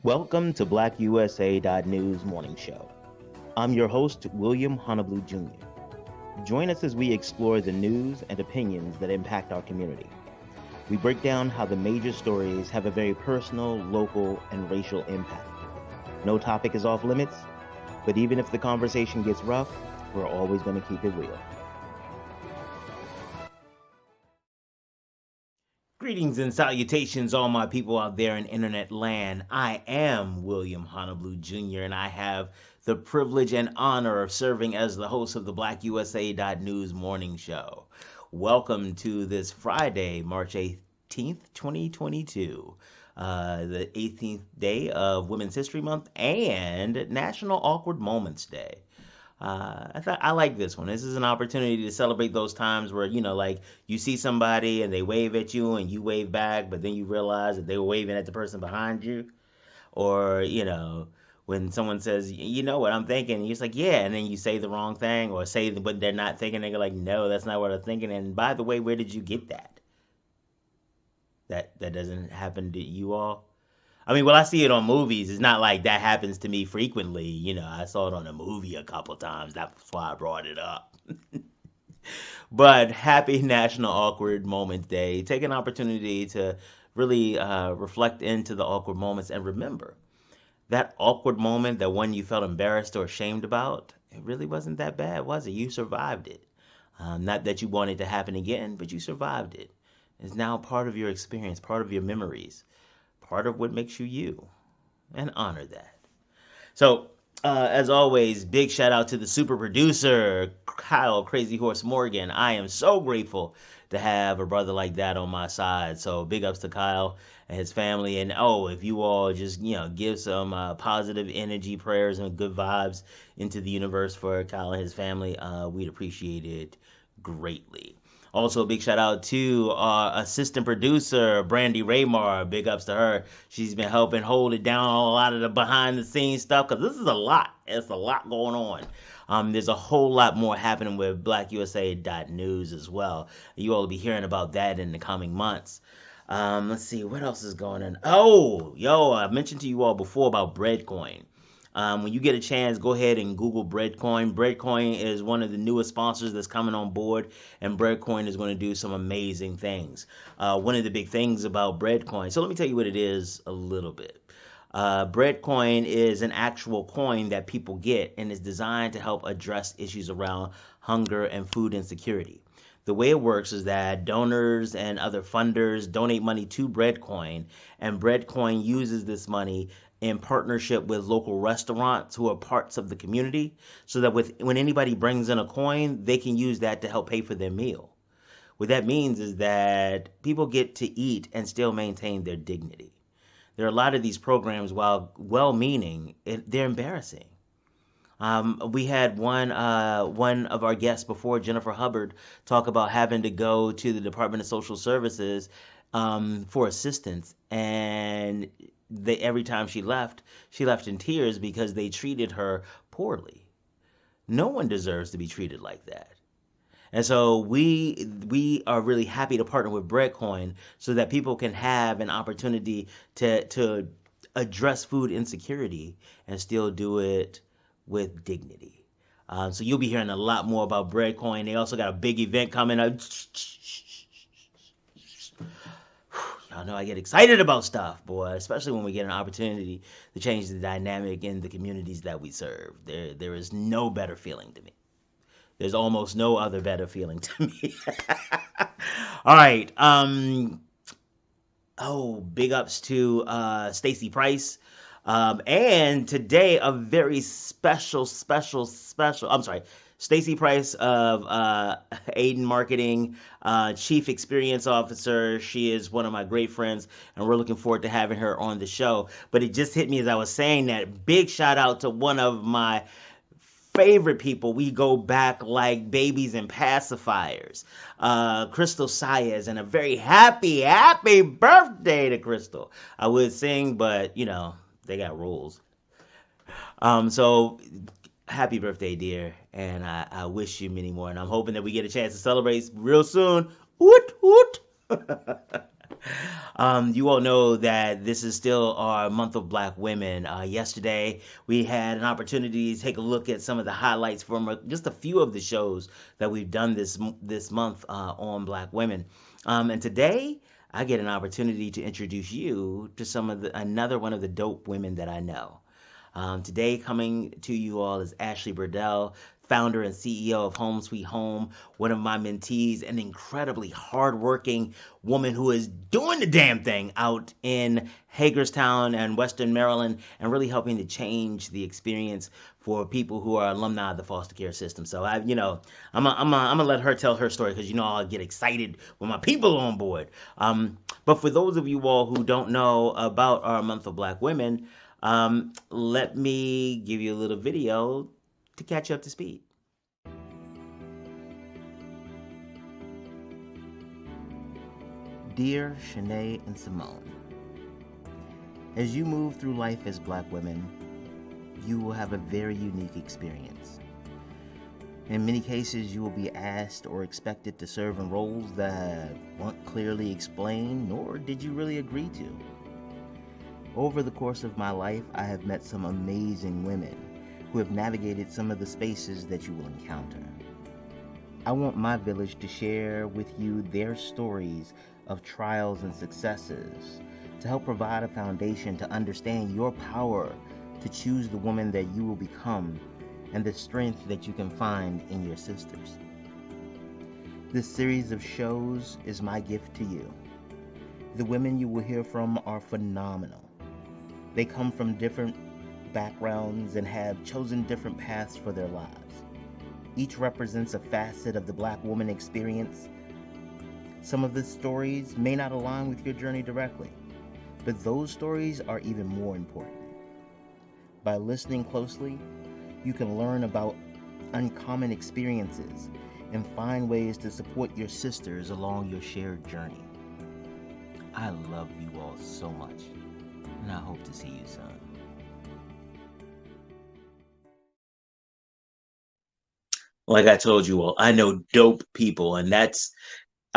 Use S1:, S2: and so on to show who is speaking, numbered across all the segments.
S1: Welcome to BlackUSA.news morning show. I'm your host, William Honolulu Jr. Join us as we explore the news and opinions that impact our community. We break down how the major stories have a very personal, local, and racial impact. No topic is off limits, but even if the conversation gets rough, we're always going to keep it real. Greetings and salutations, all my people out there in internet land. I am William Honolulu Jr., and I have the privilege and honor of serving as the host of the BlackUSA.news morning show. Welcome to this Friday, March 18th, 2022, the 18th day of Women's History Month and National Awkward Moments Day. I like this one. This is an opportunity to celebrate those times where, like you see somebody and they wave at you and you wave back, but then you realize that they were waving at the person behind you. Or, when someone says, you know what I'm thinking, and you're just like, yeah, and then you say the wrong thing or say what they're not thinking. They're like, no, that's not what I'm thinking. And by the way, where did you get that? That doesn't happen to you all? I mean, well, I see it on movies. It's not like that happens to me frequently. I saw it on a movie a couple times. That's why I brought it up. But happy National Awkward Moment Day. Take an opportunity to really reflect into the awkward moments and remember that awkward moment, that one you felt embarrassed or ashamed about, it really wasn't that bad, was it? You survived it. Not that you want it to happen again, but you survived it. It's now part of your experience, part of your memories, part of what makes you you, and honor that. So, as always, big shout out to the super producer, Kyle Crazy Horse Morgan. I am so grateful to have a brother like that on my side. So, big ups to Kyle and his family. And if you all just, give some positive energy, prayers, and good vibes into the universe for Kyle and his family, we'd appreciate it greatly. Also, a big shout out to our assistant producer, Brandy Raymar. Big ups to her. She's been helping hold it down on a lot of the behind the scenes stuff because this is a lot. It's a lot going on. There's a whole lot more happening with BlackUSA.news as well. You all will be hearing about that in the coming months. Let's see, what else is going on? I mentioned to you all before about Breadcoin. When you get a chance, go ahead and Google Breadcoin. Breadcoin is one of the newest sponsors that's coming on board, and Breadcoin is going to do some amazing things. One of the big things about Breadcoin, so let me tell you what it is a little bit. Breadcoin is an actual coin that people get, and is designed to help address issues around hunger and food insecurity. The way it works is that donors and other funders donate money to Breadcoin, and Breadcoin uses this money in partnership with local restaurants who are parts of the community, so that when anybody brings in a coin, they can use that to help pay for their meal. What that means is that people get to eat and still maintain their dignity. There are a lot of these programs, while well-meaning, they're embarrassing. We had one of our guests before, Jennifer Hubbard, talk about having to go to the Department of Social Services for assistance, and every time she left in tears because they treated her poorly. No one deserves to be treated like that. And so we are really happy to partner with Breadcoin so that people can have an opportunity to address food insecurity and still do it with dignity. So you'll be hearing a lot more about Breadcoin. They also got a big event coming up. Y'all know I get excited about stuff, boy, especially when we get an opportunity to change the dynamic in the communities that we serve. There is no better feeling to me. There's almost no other better feeling to me. All right. Big ups to Stacy Price. And today, a very special, Stacy Price of Aiden Marketing, Chief Experience Officer. She is one of my great friends, and we're looking forward to having her on the show. But it just hit me as I was saying that. Big shout out to one of my favorite people. We go back like babies and pacifiers. Crystal Saez, and a very happy birthday to Crystal. I would sing, but they got rules. So happy birthday, dear, and I wish you many more, and I'm hoping that we get a chance to celebrate real soon. Woot woot. You all know that this is still our month of Black women. Yesterday, we had an opportunity to take a look at some of the highlights from just a few of the shows that we've done this month on Black women. And today, I get an opportunity to introduce you to another one of the dope women that I know. Today, coming to you all is Ashlee Briddell, founder and CEO of Home Sweet Home, one of my mentees, an incredibly hardworking woman who is doing the damn thing out in Hagerstown and Western Maryland and really helping to change the experience for people who are alumni of the foster care system. So I'm gonna let her tell her story because I'll get excited when my people are on board. But for those of you all who don't know about our month of Black women, let me give you a little video to catch you up to speed. Dear Shanae and Simone, as you move through life as Black women, you will have a very unique experience. In many cases, you will be asked or expected to serve in roles that weren't clearly explained, nor did you really agree to. Over the course of my life, I have met some amazing women who have navigated some of the spaces that you will encounter. I want my village to share with you their stories of trials and successes to help provide a foundation to understand your power to choose the woman that you will become and the strength that you can find in your sisters. This series of shows is my gift to you. The women you will hear from are phenomenal. They come from different backgrounds and have chosen different paths for their lives. Each represents a facet of the Black woman experience. Some of the stories may not align with your journey directly, but those stories are even more important. By listening closely, you can learn about uncommon experiences and find ways to support your sisters along your shared journey. I love you all so much, and I hope to see you soon. Like I told you all, I know dope people, and I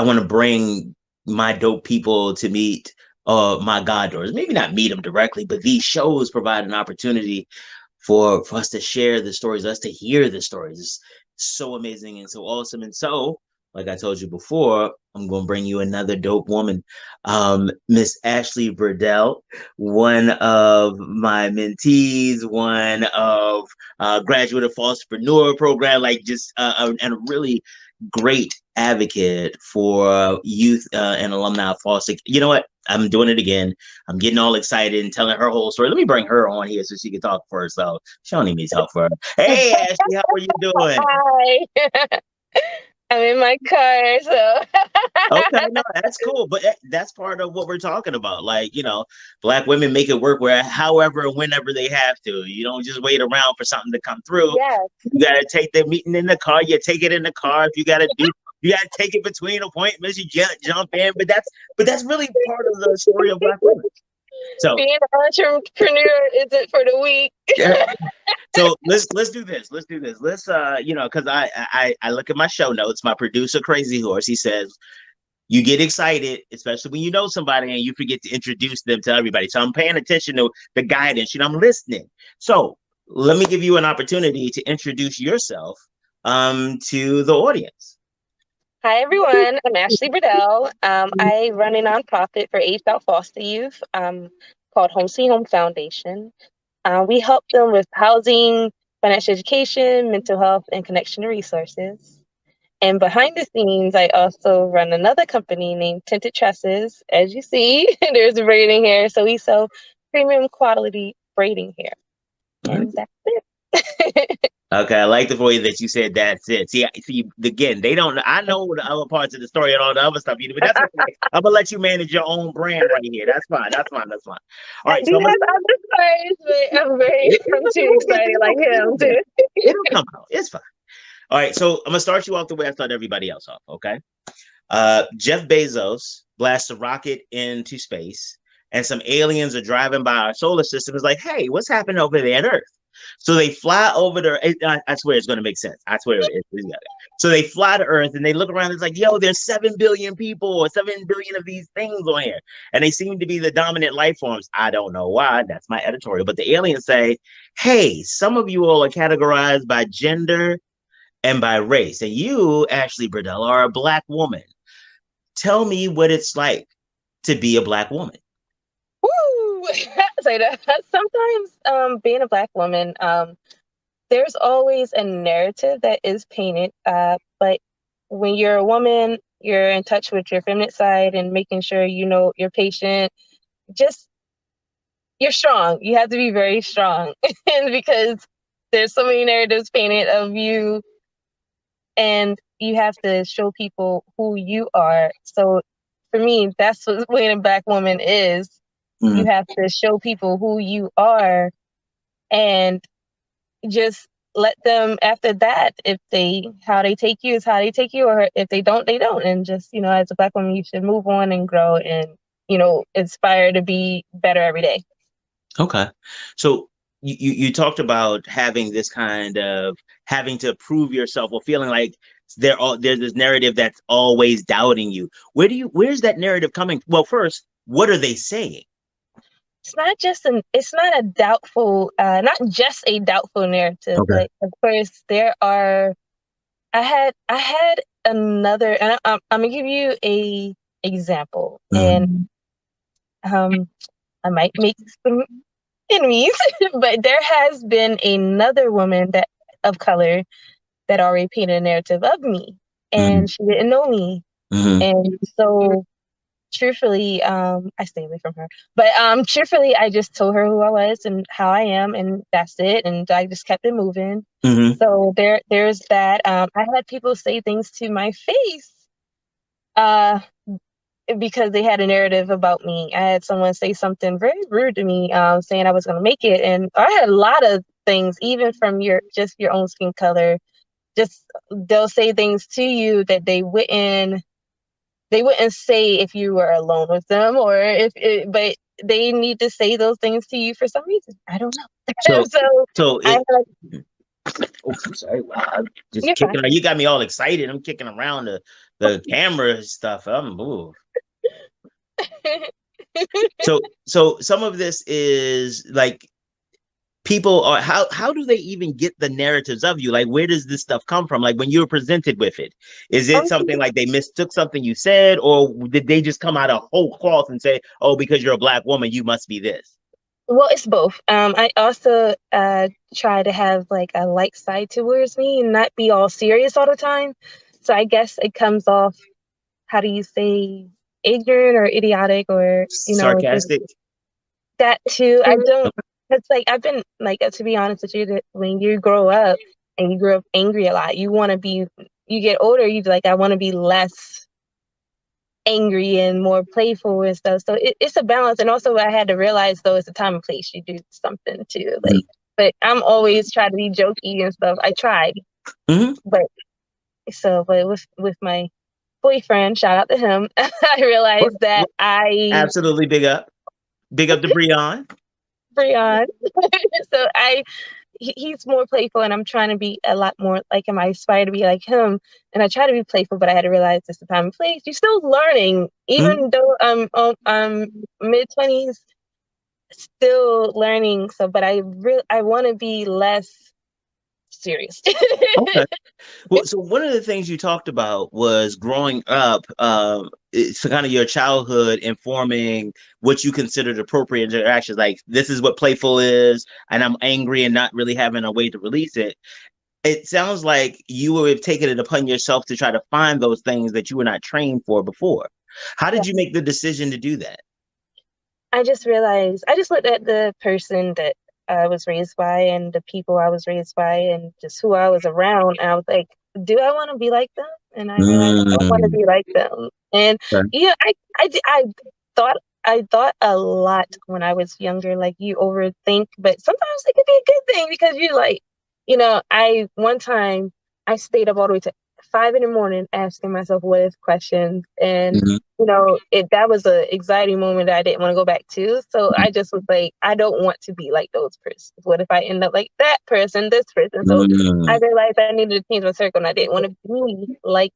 S1: want to bring my dope people to meet my goddaughters. Maybe not meet them directly, but these shows provide an opportunity for us to share the stories, us to hear the stories. It's so amazing and so awesome. And so, like I told you before, I'm going to bring you another dope woman, Miss Ashlee Briddell, one of my mentees, one of graduate of Fosterpreneur program, like just and a really great advocate for youth and alumni of foster. You know what? I'm doing it again. I'm getting all excited and telling her whole story. Let me bring her on here so she can talk for herself. She don't need me to talk for her. Hey, Ashlee, how are you doing?
S2: Hi. I'm in my car, so
S1: Okay, no, that's cool, but that's part of what we're talking about. Like, Black women make it work where, however, and whenever they have to. You don't just wait around for something to come through.
S2: yes.
S1: You gotta take the meeting in the car. You take it in the car. If you gotta take it between appointments. You jump in. But that's really part of the story of Black women. So
S2: Being an entrepreneur isn't for the weak.
S1: yeah. So let's do this. Let's do this. Let's because I look at my show notes. My producer, Crazy Horse, he says you get excited, especially when you know somebody and you forget to introduce them to everybody. So I'm paying attention to the guidance and I'm listening. So let me give you an opportunity to introduce yourself to the audience.
S2: Hi, everyone. I'm Ashlee Briddell. I run a nonprofit for aged out foster youth called Home Sweet Home Foundation. We help them with housing, financial education, mental health, and connection to resources. And behind the scenes, I also run another company named Tinted Tresses. As you see, there's braiding hair. So we sell premium quality braiding hair. And that's it.
S1: Okay, I like the way that you said that's it. See, again, they don't. I know the other parts of the story and all the other stuff, but that's okay. I'm gonna let you manage your own brand right here. That's fine. That's fine. That's fine. All
S2: I
S1: right, so
S2: do have other stories, but I'm too excited like him too.
S1: it'll come out. It's fine. All right, so I'm gonna start you off the way I start everybody else off. Okay. Jeff Bezos blasts a rocket into space, and some aliens are driving by our solar system. Is like, hey, what's happening over there on Earth? So they fly over the. I swear it's going to make sense. I swear so they fly to Earth and they look around. It's like, yo, there's 7 billion people or 7 billion of these things on here, and they seem to be the dominant life forms. I don't know why. That's my editorial. But the aliens say, hey, some of you all are categorized by gender and by race, and you, Ashlee Briddell, are a Black woman. Tell me what it's like to be a Black woman.
S2: Woo! So sometimes being a Black woman, there's always a narrative that is painted, but when you're a woman, you're in touch with your feminine side and making sure you know you're patient. Just you're strong. You have to be very strong, and because there's so many narratives painted of you, and you have to show people who you are. So for me, that's what being a Black woman is. You
S1: Mm-hmm.
S2: have to show people who you are, and just let them after that, if they how they take you is how they take you, or if they don't, they don't. And just, as a Black woman, you should move on and grow and, inspire to be better every day.
S1: Okay. So you talked about having this kind of having to prove yourself or feeling like there's this narrative that's always doubting you. Where's that narrative coming? Well, first, what are they saying?
S2: It's not a doubtful, not just a doubtful narrative,
S1: Okay.
S2: but of course there are. I had another, and I'm gonna give you a example, and
S1: Mm-hmm.
S2: I might make some enemies, but there has been another woman that of color that already painted a narrative of me, and she didn't know me,
S1: Mm-hmm.
S2: and so truthfully, I stay away from her. But truthfully, I just told her who I was and how I am, and that's it. And I just kept it moving.
S1: Mm-hmm.
S2: So there's that. I had people say things to my face, uh, because they had a narrative about me. I had someone say something very rude to me, saying I was going to make it, and I had a lot of things, even from your own skin color. Just they'll say things to you that they wouldn't say if you were alone with them, or but they need to say those things to you for some reason. I don't know.
S1: So
S2: So
S1: so
S2: I
S1: it.
S2: had,
S1: Oh, I'm sorry. Wow, I'm just
S2: you're fine.
S1: kicking. You got me all excited. I'm kicking around the camera stuff. Ooh. So some of this is like people are how do they even get the narratives of you? Like, where does this stuff come from? Like, when you were presented with it, is it
S2: Um,
S1: something like they mistook something you said, or did they just come out of whole cloth and say, oh, because you're a Black woman you must be this?
S2: well, it's both. I also try to have like a light side towards me and not be all serious all the time. So I guess it comes off. How do you say, ignorant or idiotic, or just
S1: Sarcastic.
S2: that too. I don't. It's like I've been like, to be honest with you, that when you grow up and you grow up angry a lot, you want to be. You get older, you like, I want to be less angry and more playful and stuff. So it's a balance. And also, I had to realize, though, it's a time and place you do something too. Like, but I'm always trying to be jokey and stuff. I tried,
S1: Mm-hmm.
S2: but but with my boyfriend, shout out to him, I realized that
S1: Absolutely, big up to Breon.
S2: Breon. So he's more playful, and I'm trying to be a lot more like him. I aspire to be like him, and I try to be playful, but I had to realize it's the time and place. You're still learning,
S1: Mm-hmm.
S2: even though I'm mid-20s, still learning. So, but I want to be less serious.
S1: Okay. Well, so one of the things you talked about was growing up, it's kind of your childhood informing what you considered appropriate interactions. Like, this is what playful is, and I'm angry and not really having a way to release it. It sounds like you have taken it upon yourself to try to find those things that you were not trained for before. How
S2: Yeah.
S1: did you make the decision to do that?
S2: I just realized, I just looked at the person that I was raised by and the people I was raised by and just who I was around. And I was like, do I want to be like them? And I realized I don't want to
S1: Mm,
S2: be like them. And
S1: okay.
S2: yeah, thought, I thought a lot when I was younger, like, you overthink, but sometimes it could be a good thing because you like, one time I stayed up all the way to 5 in the morning asking myself what if questions. And,
S1: Mhm.
S2: that was a anxiety moment that I didn't want to go back to. So I just was like, I don't want to be like those persons. What if I end up like that person, this person? So I
S1: Mm.
S2: realized I needed to change my circle and I didn't want to be like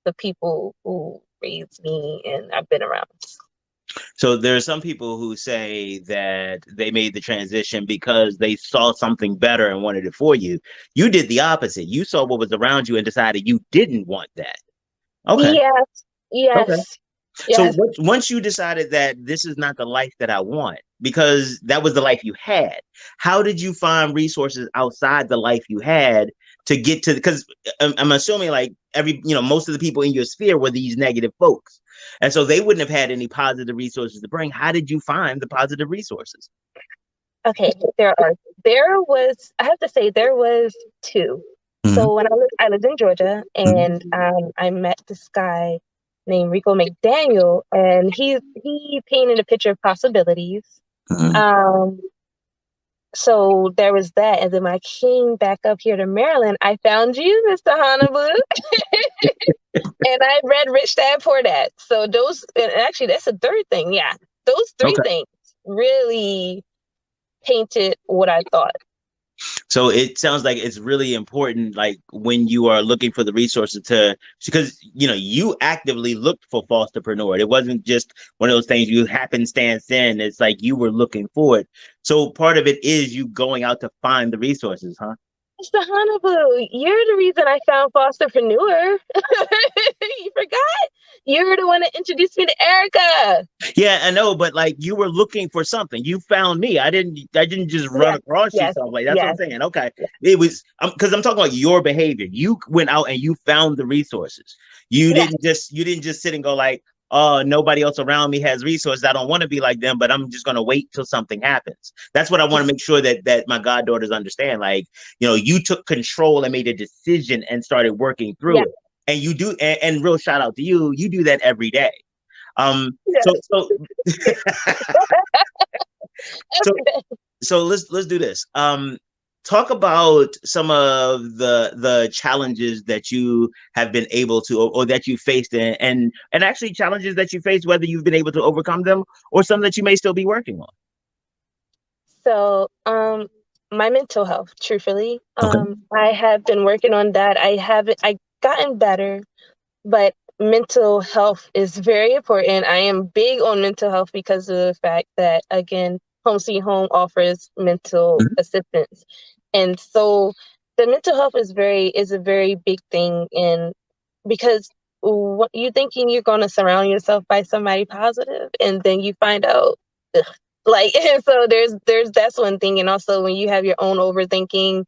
S2: the people who raised me and I've been around.
S1: So there are some people who say that they made the transition because they saw something better and wanted it for you. You did the opposite. You saw what was around you and decided you didn't want that. Okay.
S2: Yes,
S1: Okay.
S2: yes,
S1: So
S2: yes.
S1: once you decided that this is not the life that I want, because that was the life you had, how did you find resources outside the life you had to get to? Because I'm assuming like most of the people in your sphere were these negative folks, and so they wouldn't have had any positive resources to bring. How did you find the positive resources?
S2: Okay, I have to say, there was two.
S1: Mm-hmm.
S2: So when I lived in Georgia, and I met this guy named Rico McDaniel, and he painted a picture of possibilities.
S1: Mm-hmm.
S2: Um, so there was that, and then when I came back up here to Maryland, I found you, Mr. Hannibal, and I read Rich Dad Poor Dad. So those, and actually, that's the third thing. Yeah, those three
S1: Okay.
S2: things really painted what I thought.
S1: So it sounds like it's really important, like when you are looking for the resources to, because you actively looked for fosterpreneur. It wasn't just one of those things you happenstance in. It's like you were looking for it. So part of it is you going out to find the resources, huh?
S2: Mr. Hannibal, you're the reason I found Fosterpreneur. You forgot? You're the one that introduced me to Erica.
S1: Yeah, I know, but like you were looking for something. You found me. I didn't just run
S2: Yes,
S1: across you
S2: yes,
S1: something like that's what I'm
S2: yes,
S1: saying. Okay.
S2: yes,
S1: It was because I'm talking about your behavior. You went out and you found the resources. You
S2: yes,
S1: didn't just you didn't just sit and go like, oh, nobody else around me has resources. I don't want to be like them, but I'm just gonna wait till something happens. That's what I want to make sure that my goddaughters understand. Like, you took control and made a decision and started working through
S2: yes,
S1: it. And you do and real shout out to you, you do that every day. So
S2: yes.
S1: so so
S2: Every day.
S1: so let's do this. Talk about some of the challenges that you have been able to or that you faced and actually challenges that you faced, whether you've been able to overcome them or some that you may still be working on.
S2: So, my mental health, truthfully,
S1: Okay.
S2: I have been working on that. I gotten better, but mental health is very important. I am big on mental health because of the fact that, again, Home Sweet Home offers mental
S1: Mhm.
S2: assistance. And so the mental health is a very big thing. And because what you thinking you're going to surround yourself by somebody positive, and then you find out, ugh, like, and so that's one thing. And also when you have your own overthinking,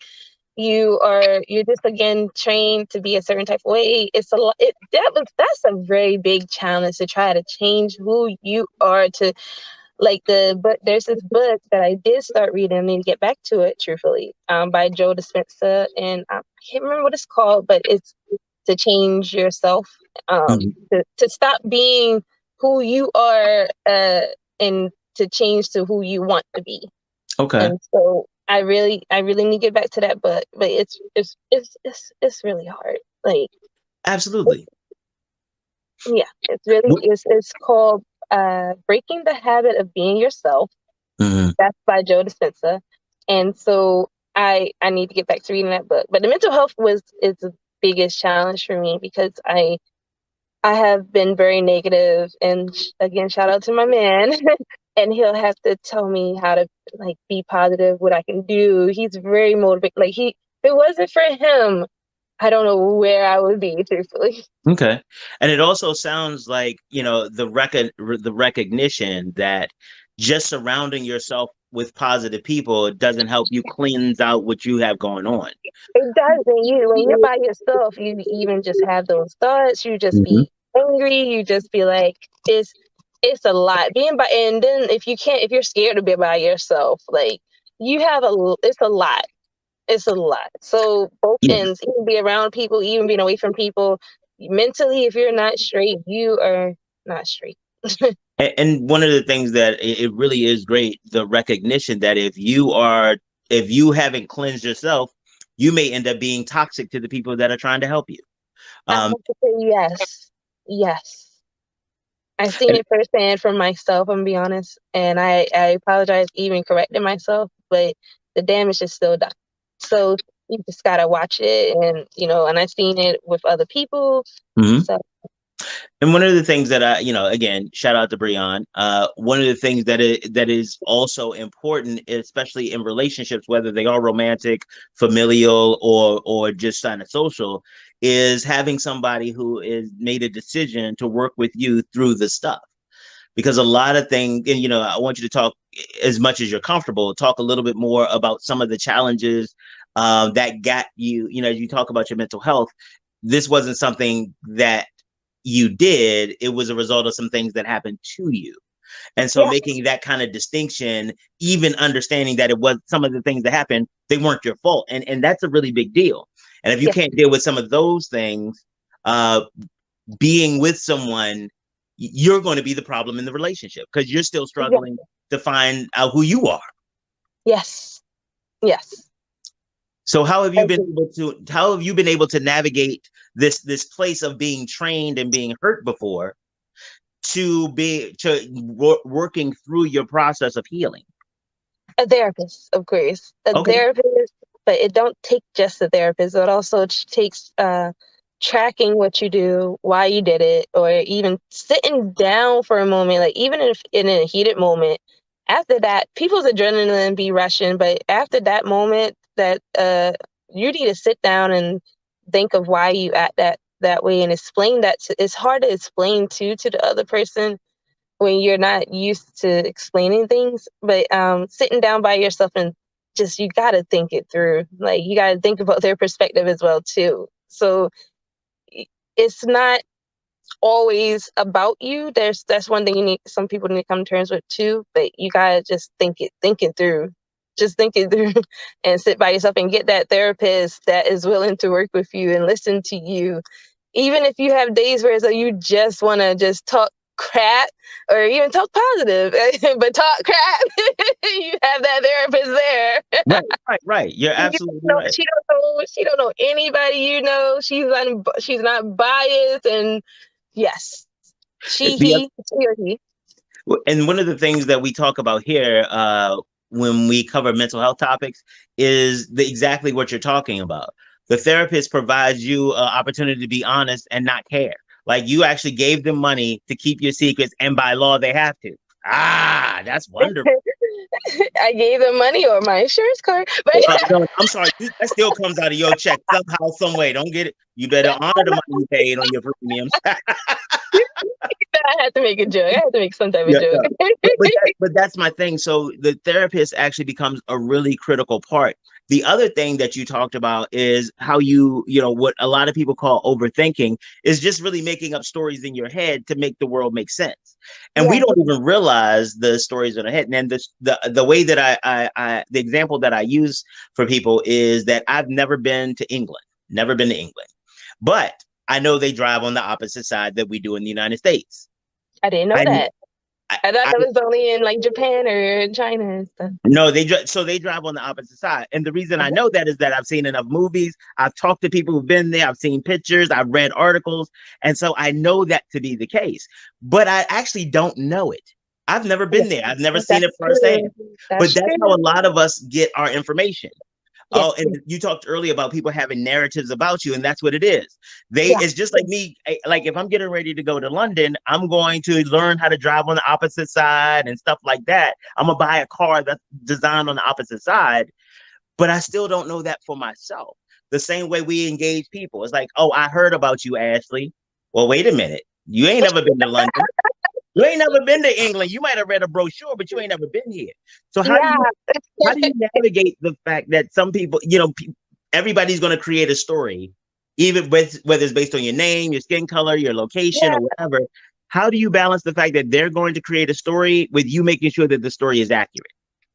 S2: you're just again trained to be a certain type of way. It's a lot. That's a very big challenge to try to change who you are to but there's this book that I did start reading. I need to get back to it, truthfully, by Joe Dispenza, and I can't remember what it's called, but it's to change yourself,
S1: Mhm.
S2: to stop being who you are, and to change to who you want to be.
S1: Okay.
S2: And so I really need to get back to that book, but it's really hard. Like,
S1: Absolutely.
S2: yeah, it's called Breaking the Habit of Being Yourself.
S1: Mhm.
S2: That's by Joe Dispenza. And so I need to get back to reading that book. But the mental health is the biggest challenge for me because I have been very negative, and again, shout out to my man. And he'll have to tell me how to like be positive, what I can do. He's very motivated. If it wasn't for him, I don't know where I would be, truthfully.
S1: Okay. And it also sounds like, the recognition that just surrounding yourself with positive people doesn't help you cleanse out what you have going on.
S2: It does. When you're by yourself, you even just have those thoughts. You just
S1: Mhm.
S2: be angry. You just be like, it's a lot being by. And then if you're scared to be by yourself, like it's a lot. It's a lot. So both
S1: Yeah.
S2: ends, even be around people, even being away from people, mentally, if you're not straight, you are not straight.
S1: And one of the things that it really is great, the recognition that if you haven't cleansed yourself, you may end up being toxic to the people that are trying to help you.
S2: I
S1: Um,
S2: have to say yes. Yes. I've seen
S1: and,
S2: it firsthand from myself, I'm gonna be honest. And I apologize even correcting myself, but the damage is still done. So you just gotta watch it and and I've seen it with other people.
S1: mhm.
S2: So
S1: And one of the things that again, shout out to Breon. One of the things that is also important, especially in relationships, whether they are romantic, familial, or just kind of social, is having somebody who is made a decision to work with you through the stuff. Because a lot of things, and I want you to talk as much as you're comfortable. Talk a little bit more about some of the challenges that got you. As you talk about your mental health, this wasn't something that you did, it was a result of some things that happened to you. And so
S2: yeah,
S1: making that kind of distinction, even understanding that it was some of the things that happened, they weren't your fault. And that's a really big deal. And if you
S2: yeah,
S1: can't deal with some of those things, uh, being with someone, you're going to be the problem in the relationship because you're still struggling
S2: exactly.
S1: to find out who you are.
S2: Yes. Yes.
S1: So
S2: I agree.
S1: how have you been able to navigate this place of being trained and being hurt before working through your process of healing?
S2: A therapist, of course. A
S1: Okay.
S2: therapist, but it don't take just a therapist. It also takes tracking what you do, why you did it, or even sitting down for a moment. Like even if in a heated moment, after that, people's adrenaline be rushing, but after that moment, that you need to sit down and think of why you act that way and explain that. It's hard to explain to the other person when you're not used to explaining things. But sitting down by yourself and just you got to think it through. Like you got to think about their perspective as well too. So it's not always about you. That's one thing you need. Some people need to come to terms with too. But you gotta just think it through. Just think it through and sit by yourself and get that therapist that is willing to work with you and listen to you even if you have days where it's like you just want to just talk crap or even talk positive, but talk crap, you have that therapist there.
S1: Right, right, right. You're absolutely right.
S2: She don't know anybody. She's not biased, and yes,
S1: The
S2: she or he.
S1: And one of the things that we talk about here when we cover mental health topics is exactly what you're talking about. The therapist provides you an opportunity to be honest and not care. Like you actually gave them money to keep your secrets, and by law, they have to. Ah, that's wonderful.
S2: I gave them money or my insurance card, but
S1: No, I'm sorry. That still comes out of your check somehow, some way. Don't get it. You better honor the money you paid on your premiums.
S2: I had to make a joke. I had to make some type of
S1: Yeah,
S2: joke.
S1: yeah. But that's my thing. So the therapist actually becomes a really critical part. The other thing that you talked about is how what a lot of people call overthinking is just really making up stories in your head to make the world make sense. And we
S2: Yeah,
S1: don't even realize the stories in our head. And then the way that the example that I use for people is that I've never been to England, never been to England, but I know they drive on the opposite side that we do in the United States.
S2: I didn't know
S1: I,
S2: that.
S1: I,
S2: I thought
S1: I
S2: that was only in like Japan or China and stuff.
S1: no, they drive on the opposite side, and the reason I know that is that I've seen enough movies. I've talked to people who've been there. I've seen pictures. I've read articles, and so I know that to be the case. But I actually don't know it. I've never
S2: Yeah,
S1: been there. I've never seen
S2: that's
S1: it firsthand.
S2: true.
S1: But
S2: That's
S1: that's how
S2: true.
S1: a lot of us get our information.
S2: Yeah,
S1: Oh, and you talked earlier about people having narratives about you, and that's what it is.
S2: yeah,
S1: It's just like me. Like if I'm getting ready to go to London, I'm going to learn how to drive on the opposite side and stuff like that. I'm gonna buy a car that's designed on the opposite side, but I still don't know that for myself. The same way we engage people, it's like, oh, I heard about you, Ashlee. Well, wait a minute, you ain't never been to London. You ain't never been to England. You might have read a brochure, but you ain't never been here. So
S2: yeah.
S1: how do you navigate the fact that some people, everybody's going to create a story, even whether it's based on your name, your skin color, your location,
S2: Yeah.
S1: or whatever? How do you balance the fact that they're going to create a story with you making sure that the story is accurate?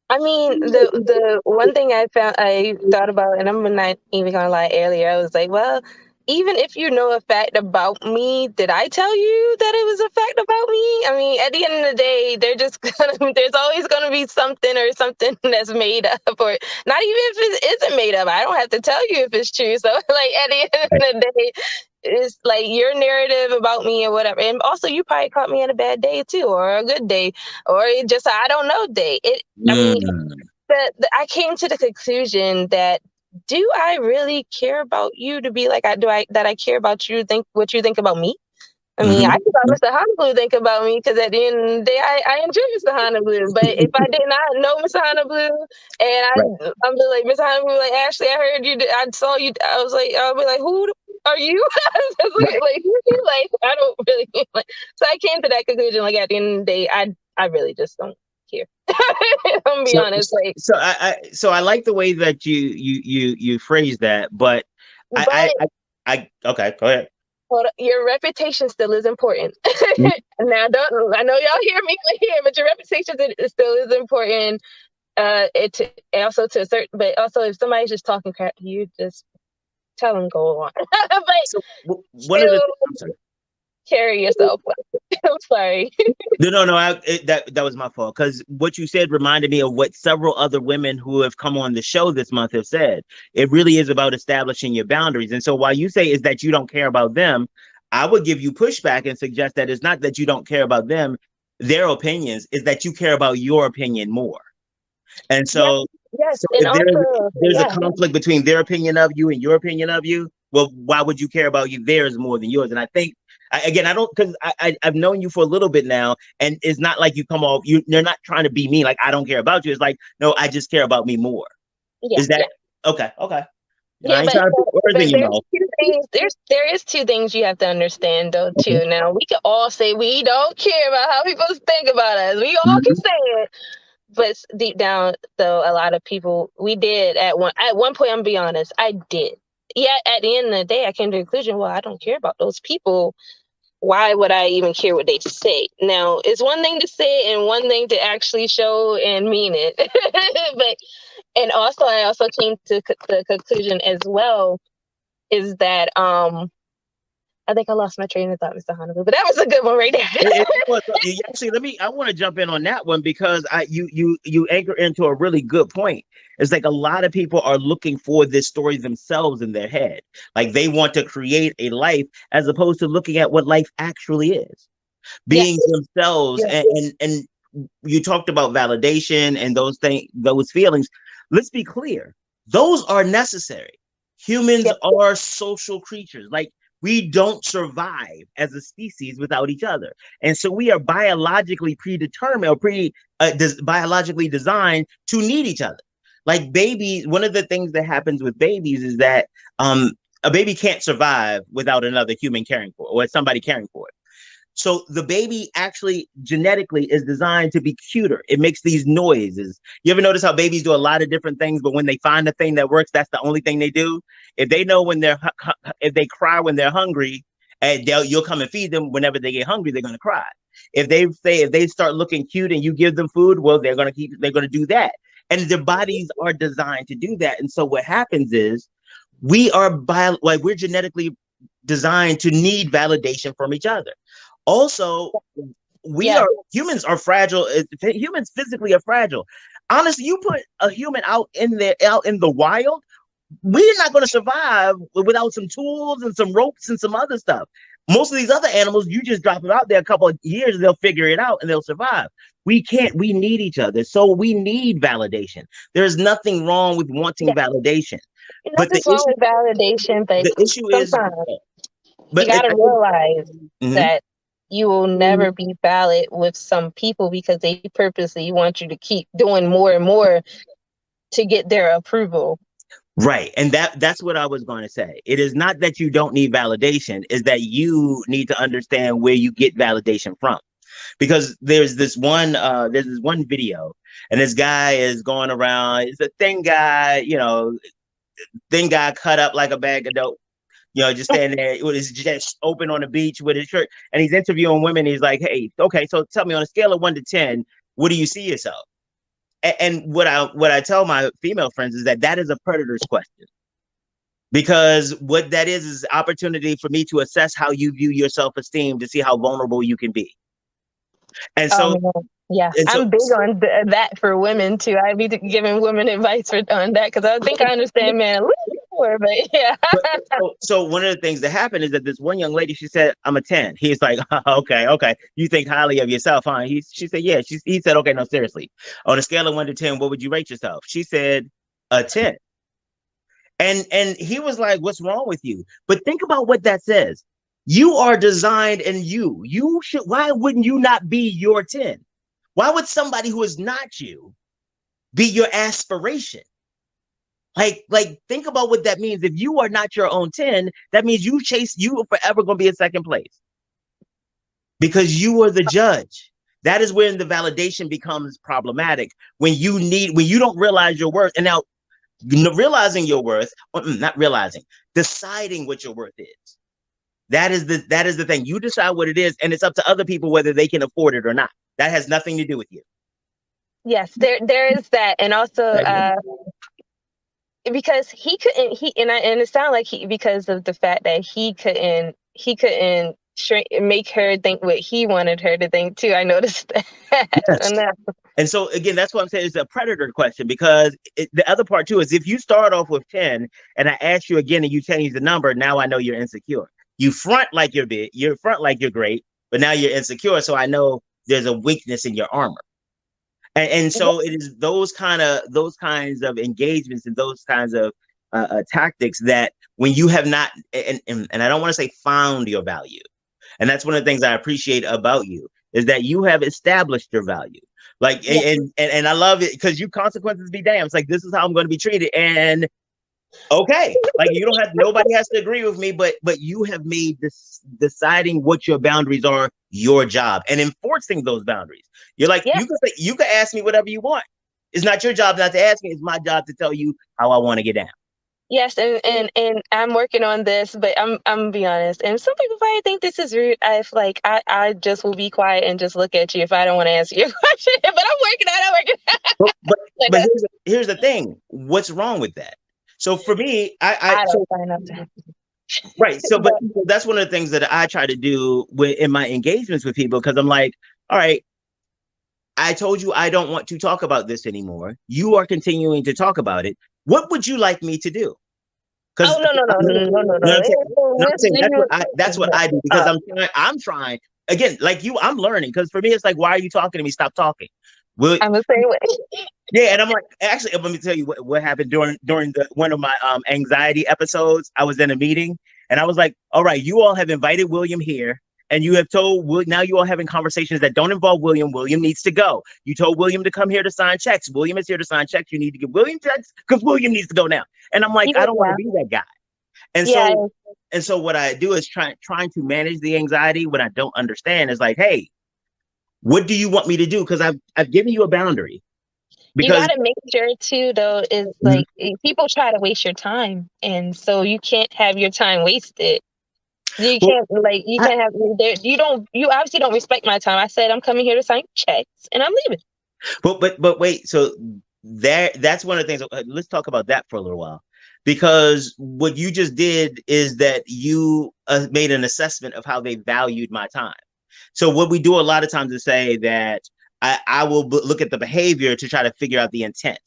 S2: I mean, the one thing I thought about, and I'm not even gonna lie. Earlier, I was like, well, even if you know a fact about me, did I tell you that it was a fact about me? I mean, at the end of the day, there's always gonna be something or something that's made up, or not even if it isn't made up. I don't have to tell you if it's true. So, like, at the end of the day, it's like your narrative about me or whatever. And also, you probably caught me at a bad day too, or a good day, or just I don't know day. I mean, I came to the conclusion that, do I really care about you to be like I care about you, think what you think about me? I mean, I can let Mr. Honolulu think about me, because at the end of the day, I enjoy Mr. Honolulu. But if I did not know Mr. Honolulu,
S1: Right.
S2: and I'm just like, Mr. Honolulu, like, Ashlee, I heard you, I saw you. I was like, I'll be like, who are you? I was
S1: Right.
S2: like, who are you? Like, I don't really like. So I came to that conclusion. Like, at the end of the day, I really just don't care. I'm gonna be
S1: So,
S2: honest. Like,
S1: so I like the way that you phrase that, but
S2: but
S1: okay, go ahead.
S2: hold on, your reputation still is important. Now, don't I know y'all hear me here, but your reputation still is important. It also to a certain, but also if somebody's just talking crap to you, just tell them go on. But
S1: So one of the
S2: still
S1: I'm sorry.
S2: carry yourself well. I'm sorry.
S1: No. That was my fault, because what you said reminded me of what several other women who have come on the show this month have said. It really is about establishing your boundaries. And so while you say is that you don't care about them, I would give you pushback and suggest that it's not that you don't care about them, their opinions, is that you care about your opinion more. And
S2: Yes,
S1: so,
S2: yes,
S1: so
S2: and
S1: if
S2: also
S1: there's a
S2: yeah,
S1: conflict between their opinion of you and your opinion of you, well, why would you care about you theirs more than yours? And I think, again, I don't, because I've known you for a little bit now, and it's not like you come off, you're not trying to be mean, like I don't care about you. It's like, no, I just care about me more.
S2: yeah,
S1: Is that
S2: yeah.
S1: okay? Okay.
S2: Yeah,
S1: I ain't trying to put words in your
S2: there's
S1: mouth.
S2: two things. There is two things you have to understand though too. Now we can all say we don't care about how people think about us. We all can
S1: Mhm.
S2: say it, but deep down though, a lot of people we did at one point. I'm gonna be honest, I did. Yeah, at the end of the day, I came to the conclusion. Well, I don't care about those people. Why would I even care what they say? Now, it's one thing to say it and one thing to actually show and mean it. But and also, I also came to the conclusion as well is that I think I lost my train of thought, Mr. Honolulu, but that was a good one right there.
S1: Actually, I want to jump in on that one, because you anchor into a really good point. It's like a lot of people are looking for this story themselves in their head. Like they want to create a life as opposed to looking at what life actually is, being
S2: Yes.
S1: themselves.
S2: Yes.
S1: And you talked about validation and those feelings. Let's be clear. Those are necessary. Humans
S2: Yep.
S1: are social creatures. Like we don't survive as a species without each other. And so we are biologically predetermined or biologically designed to need each other. Like babies, one of the things that happens with babies is that a baby can't survive without another human caring for it, or somebody caring for it. So the baby actually genetically is designed to be cuter. It makes these noises. You ever notice how babies do a lot of different things, but when they find a thing that works, that's the only thing they do? If they know if they cry when they're hungry, and you'll come and feed them whenever they get hungry, they're going to cry. If they start looking cute and you give them food, well, they're going to do that. And their bodies are designed to do that. And so what happens is we're genetically designed to need validation from each other. Also,
S2: Yeah.
S1: humans are fragile. Humans physically are fragile. Honestly, you put a human out in the wild, we're not going to survive without some tools and some ropes and some other stuff. Most of these other animals, you just drop them out there a couple of years, they'll figure it out and they'll survive. We can't. We need each other, so we need validation. There's nothing wrong with wanting
S2: Yeah.
S1: validation, but
S2: Nothing's wrong with validation, but
S1: the issue is,
S2: sometimes you
S1: but
S2: got to
S1: I think.
S2: realize
S1: Mhm.
S2: that you will never be valid with some people because they purposely want you to keep doing more and more to get their approval.
S1: Right. And that's what I was going to say. It is not that you don't need validation, is that you need to understand where you get validation from. Because there's this one video, and this guy is going around, it's a thin guy, thin guy cut up like a bag of dope, just standing there with his chest open on the beach with his shirt, and he's interviewing women. He's like, "Hey, okay, so tell me on a scale of 1 to 10, what do you see yourself?" And what I tell my female friends is that is a predator's question. because what that is opportunity for me to assess how you view your self-esteem, to see how vulnerable you can be. And
S2: Oh
S1: so,
S2: man, yeah,
S1: and so,
S2: I'm big on that for women too. I be giving women advice for on that because I think I understand men a little bit more, but yeah.
S1: so one of the things that happened is that this one young lady, she said, "I'm a 10." He's like, okay, you think highly of yourself, huh? She said, yeah. He said, okay, no, seriously, on a scale of 1 to 10, what would you rate yourself? She said, a 10. And he was like, what's wrong with you? But think about what that says. You are designed, and you should, why wouldn't you not be your 10? Why would somebody who is not you be your aspiration? Like think about what that means. If you are not your own 10, that means you are forever gonna be in second place because you are the judge. That is when the validation becomes problematic. When you don't realize your worth. And now realizing your worth, not realizing, deciding what your worth is. That is the thing. You decide what it is, and it's up to other people whether they can afford it or not. That has nothing to do with you.
S2: Yes, there is that, and also because he couldn't and it sounded like he because of the fact that he couldn't make her think what he wanted her to think too. I noticed that.
S1: Yes.
S2: And that
S1: And so again, that's what I'm saying. It's a predator question because the other part too is if you start off with 10 and I ask you again and you change the number, now I know you're insecure. You front like you're big, you front like you're great, but now you're insecure. So I know there's a weakness in your armor. And so it is those kinds of engagements and those kinds of tactics that when you have not, and I don't want to say found your value, and that's one of the things I appreciate about you is that you have established your value. Like
S2: yeah.
S1: and I love it because you consequences be damned. It's like this is how I'm going to be treated, and okay, like you don't have nobody has to agree with me, but you have made this deciding what your boundaries are your job and enforcing those boundaries. You're like
S2: Yeah.
S1: you can ask me whatever you want. It's not your job not to ask me. It's my job to tell you how I want to get down.
S2: Yes, and I'm working on this, but I'm gonna be honest. And some people probably think this is rude. I just will be quiet and just look at you if I don't want to answer your question. But I'm working on it. I'm working
S1: But but,
S2: on
S1: but
S2: it.
S1: here's the thing. What's wrong with that? So for me, I
S2: I
S1: so
S2: don't sign up to that.
S1: right. So but
S2: But
S1: that's one of the things that I try to do in my engagements with people because I'm like, all right, I told you I don't want to talk about this anymore. You are continuing to talk about it. What would you like me to do? Because
S2: oh no no no no no no
S1: you know what I'm
S2: no.
S1: saying? No, I'm saying that's what I do because
S2: Uh,
S1: I'm trying again, like you, I'm learning. Because for me, it's like, why are you talking to me? Stop talking. Will
S2: I'm the same way.
S1: Yeah, and I'm like, actually, let me tell you what happened during one of my anxiety episodes. I was in a meeting and I was like, all right, you all have invited William here. And you have told now you all having conversations that don't involve William. William needs to go. You told William to come here to sign checks. William is here to sign checks. You need to give William checks because William needs to go now. And I'm like, I don't want to
S2: Yeah,
S1: be that guy. And
S2: yeah.
S1: so what I do is trying to manage the anxiety when I don't understand is like, hey, what do you want me to do? Because I've given you a boundary.
S2: You
S1: Because
S2: got to make sure too, though, is like people try to waste your time, and so you can't have your time wasted. You
S1: well,
S2: can't like you
S1: I,
S2: can't have you obviously don't respect my time. I said I'm coming here to sign checks, and I'm leaving.
S1: but wait, so that's one of the things. Let's talk about that for a little while, because what you just did is that you made an assessment of how they valued my time. So what we do a lot of times is say that I will look at the behavior to try to figure out the intent.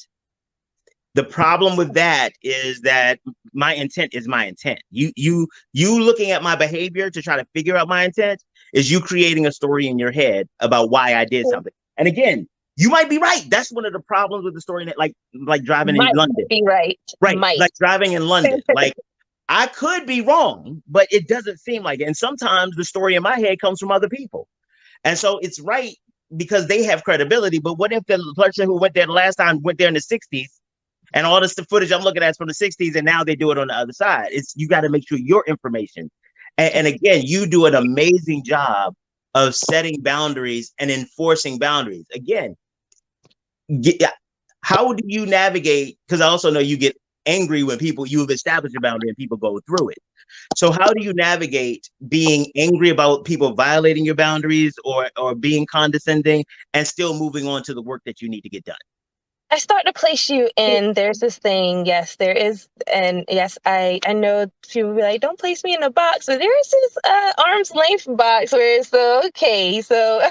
S1: The problem with that is that my intent is my intent. You looking at my behavior to try to figure out my intent is you creating a story in your head about why I did something. And again, you might be right. That's one of the problems with the story, like driving in
S2: Might
S1: London.
S2: be right.
S1: Right,
S2: Might.
S1: like driving in London. Like I could be wrong, but it doesn't seem like it. And sometimes the story in my head comes from other people. And so it's right because they have credibility. But what if the person who went there the last time went there in the 60s and all this the footage I'm looking at is from the 60s and now they do it on the other side? It's you got to make sure your information. And again, you do an amazing job of setting boundaries and enforcing boundaries. Again, how do you navigate? Because I also know you get angry when you have established a boundary and people go through it. So how do you navigate being angry about people violating your boundaries or being condescending and still moving on to the work that you need to get done?
S2: I start to place you in. There's this thing, yes, there is, and yes, I know people be like, don't place me in a box, but there's this arm's length box where it's okay. So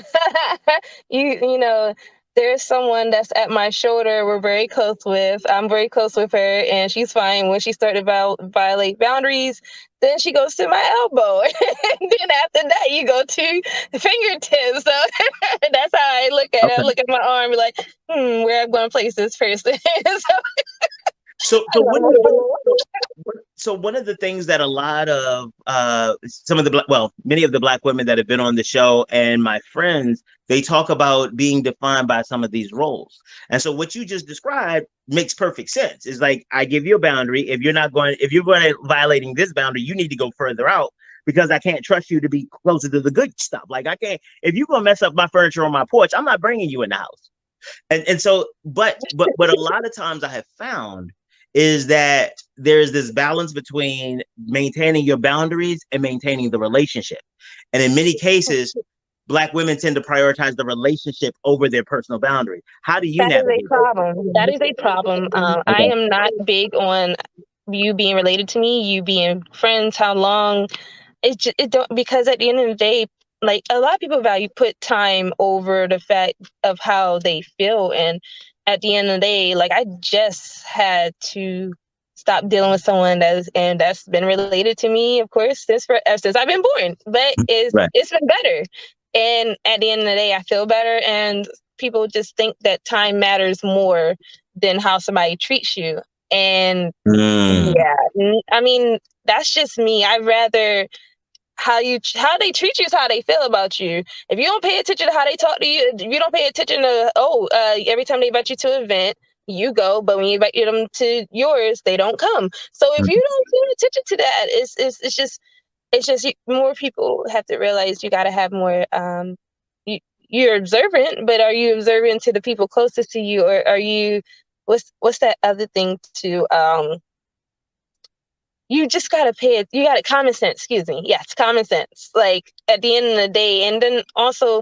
S2: you know, there's someone that's at my shoulder. We're very close with. I'm very close with her, and she's fine. When she started to violate boundaries, then she goes to my elbow, and then after that, you go to fingertips. So that's how I look at it. I
S1: Okay.
S2: look at my arm, be like, where I'm going to place this person. So
S1: So one of the things that a lot of some of the well, many of the black women that have been on the show and my friends, they talk about being defined by some of these roles. And so what you just described makes perfect sense. It's like I give you a boundary. If you're going to violating this boundary, you need to go further out because I can't trust you to be closer to the good stuff. Like I can't if you're gonna mess up my furniture on my porch, I'm not bringing you in the house. And so but a lot of times I have found is that there's this balance between maintaining your boundaries and maintaining the relationship. And in many cases, black women tend to prioritize the relationship over their personal boundary. How do you
S2: that is a
S1: navigate
S2: problem. That is a problem.
S1: that?
S2: I
S1: Okay.
S2: am not big on you being related to me, you being friends, how long. It don't, because at the end of the day, like a lot of people value put time over the fact of how they feel, and at the end of the day, like I just had to stop dealing with someone that's been related to me, of course, since I've been born, but
S1: Right.
S2: it's been better, and at the end of the day, I feel better, and people just think that time matters more than how somebody treats you, and
S1: Mm.
S2: yeah, I mean that's just me. I'd rather how they treat you is how they feel about you. If you don't pay attention to how they talk to you, if you don't pay attention to every time they invite you to an event, you go, but when you invite them to yours, they don't come. So if you don't pay attention to that, it's just more people have to realize you got to have more. You, you're observant, but are you observant to the people closest to you, or are you? What's that other thing to you just gotta pay it. You gotta common sense. Excuse me. Yes, common sense. Like at the end of the day, and then also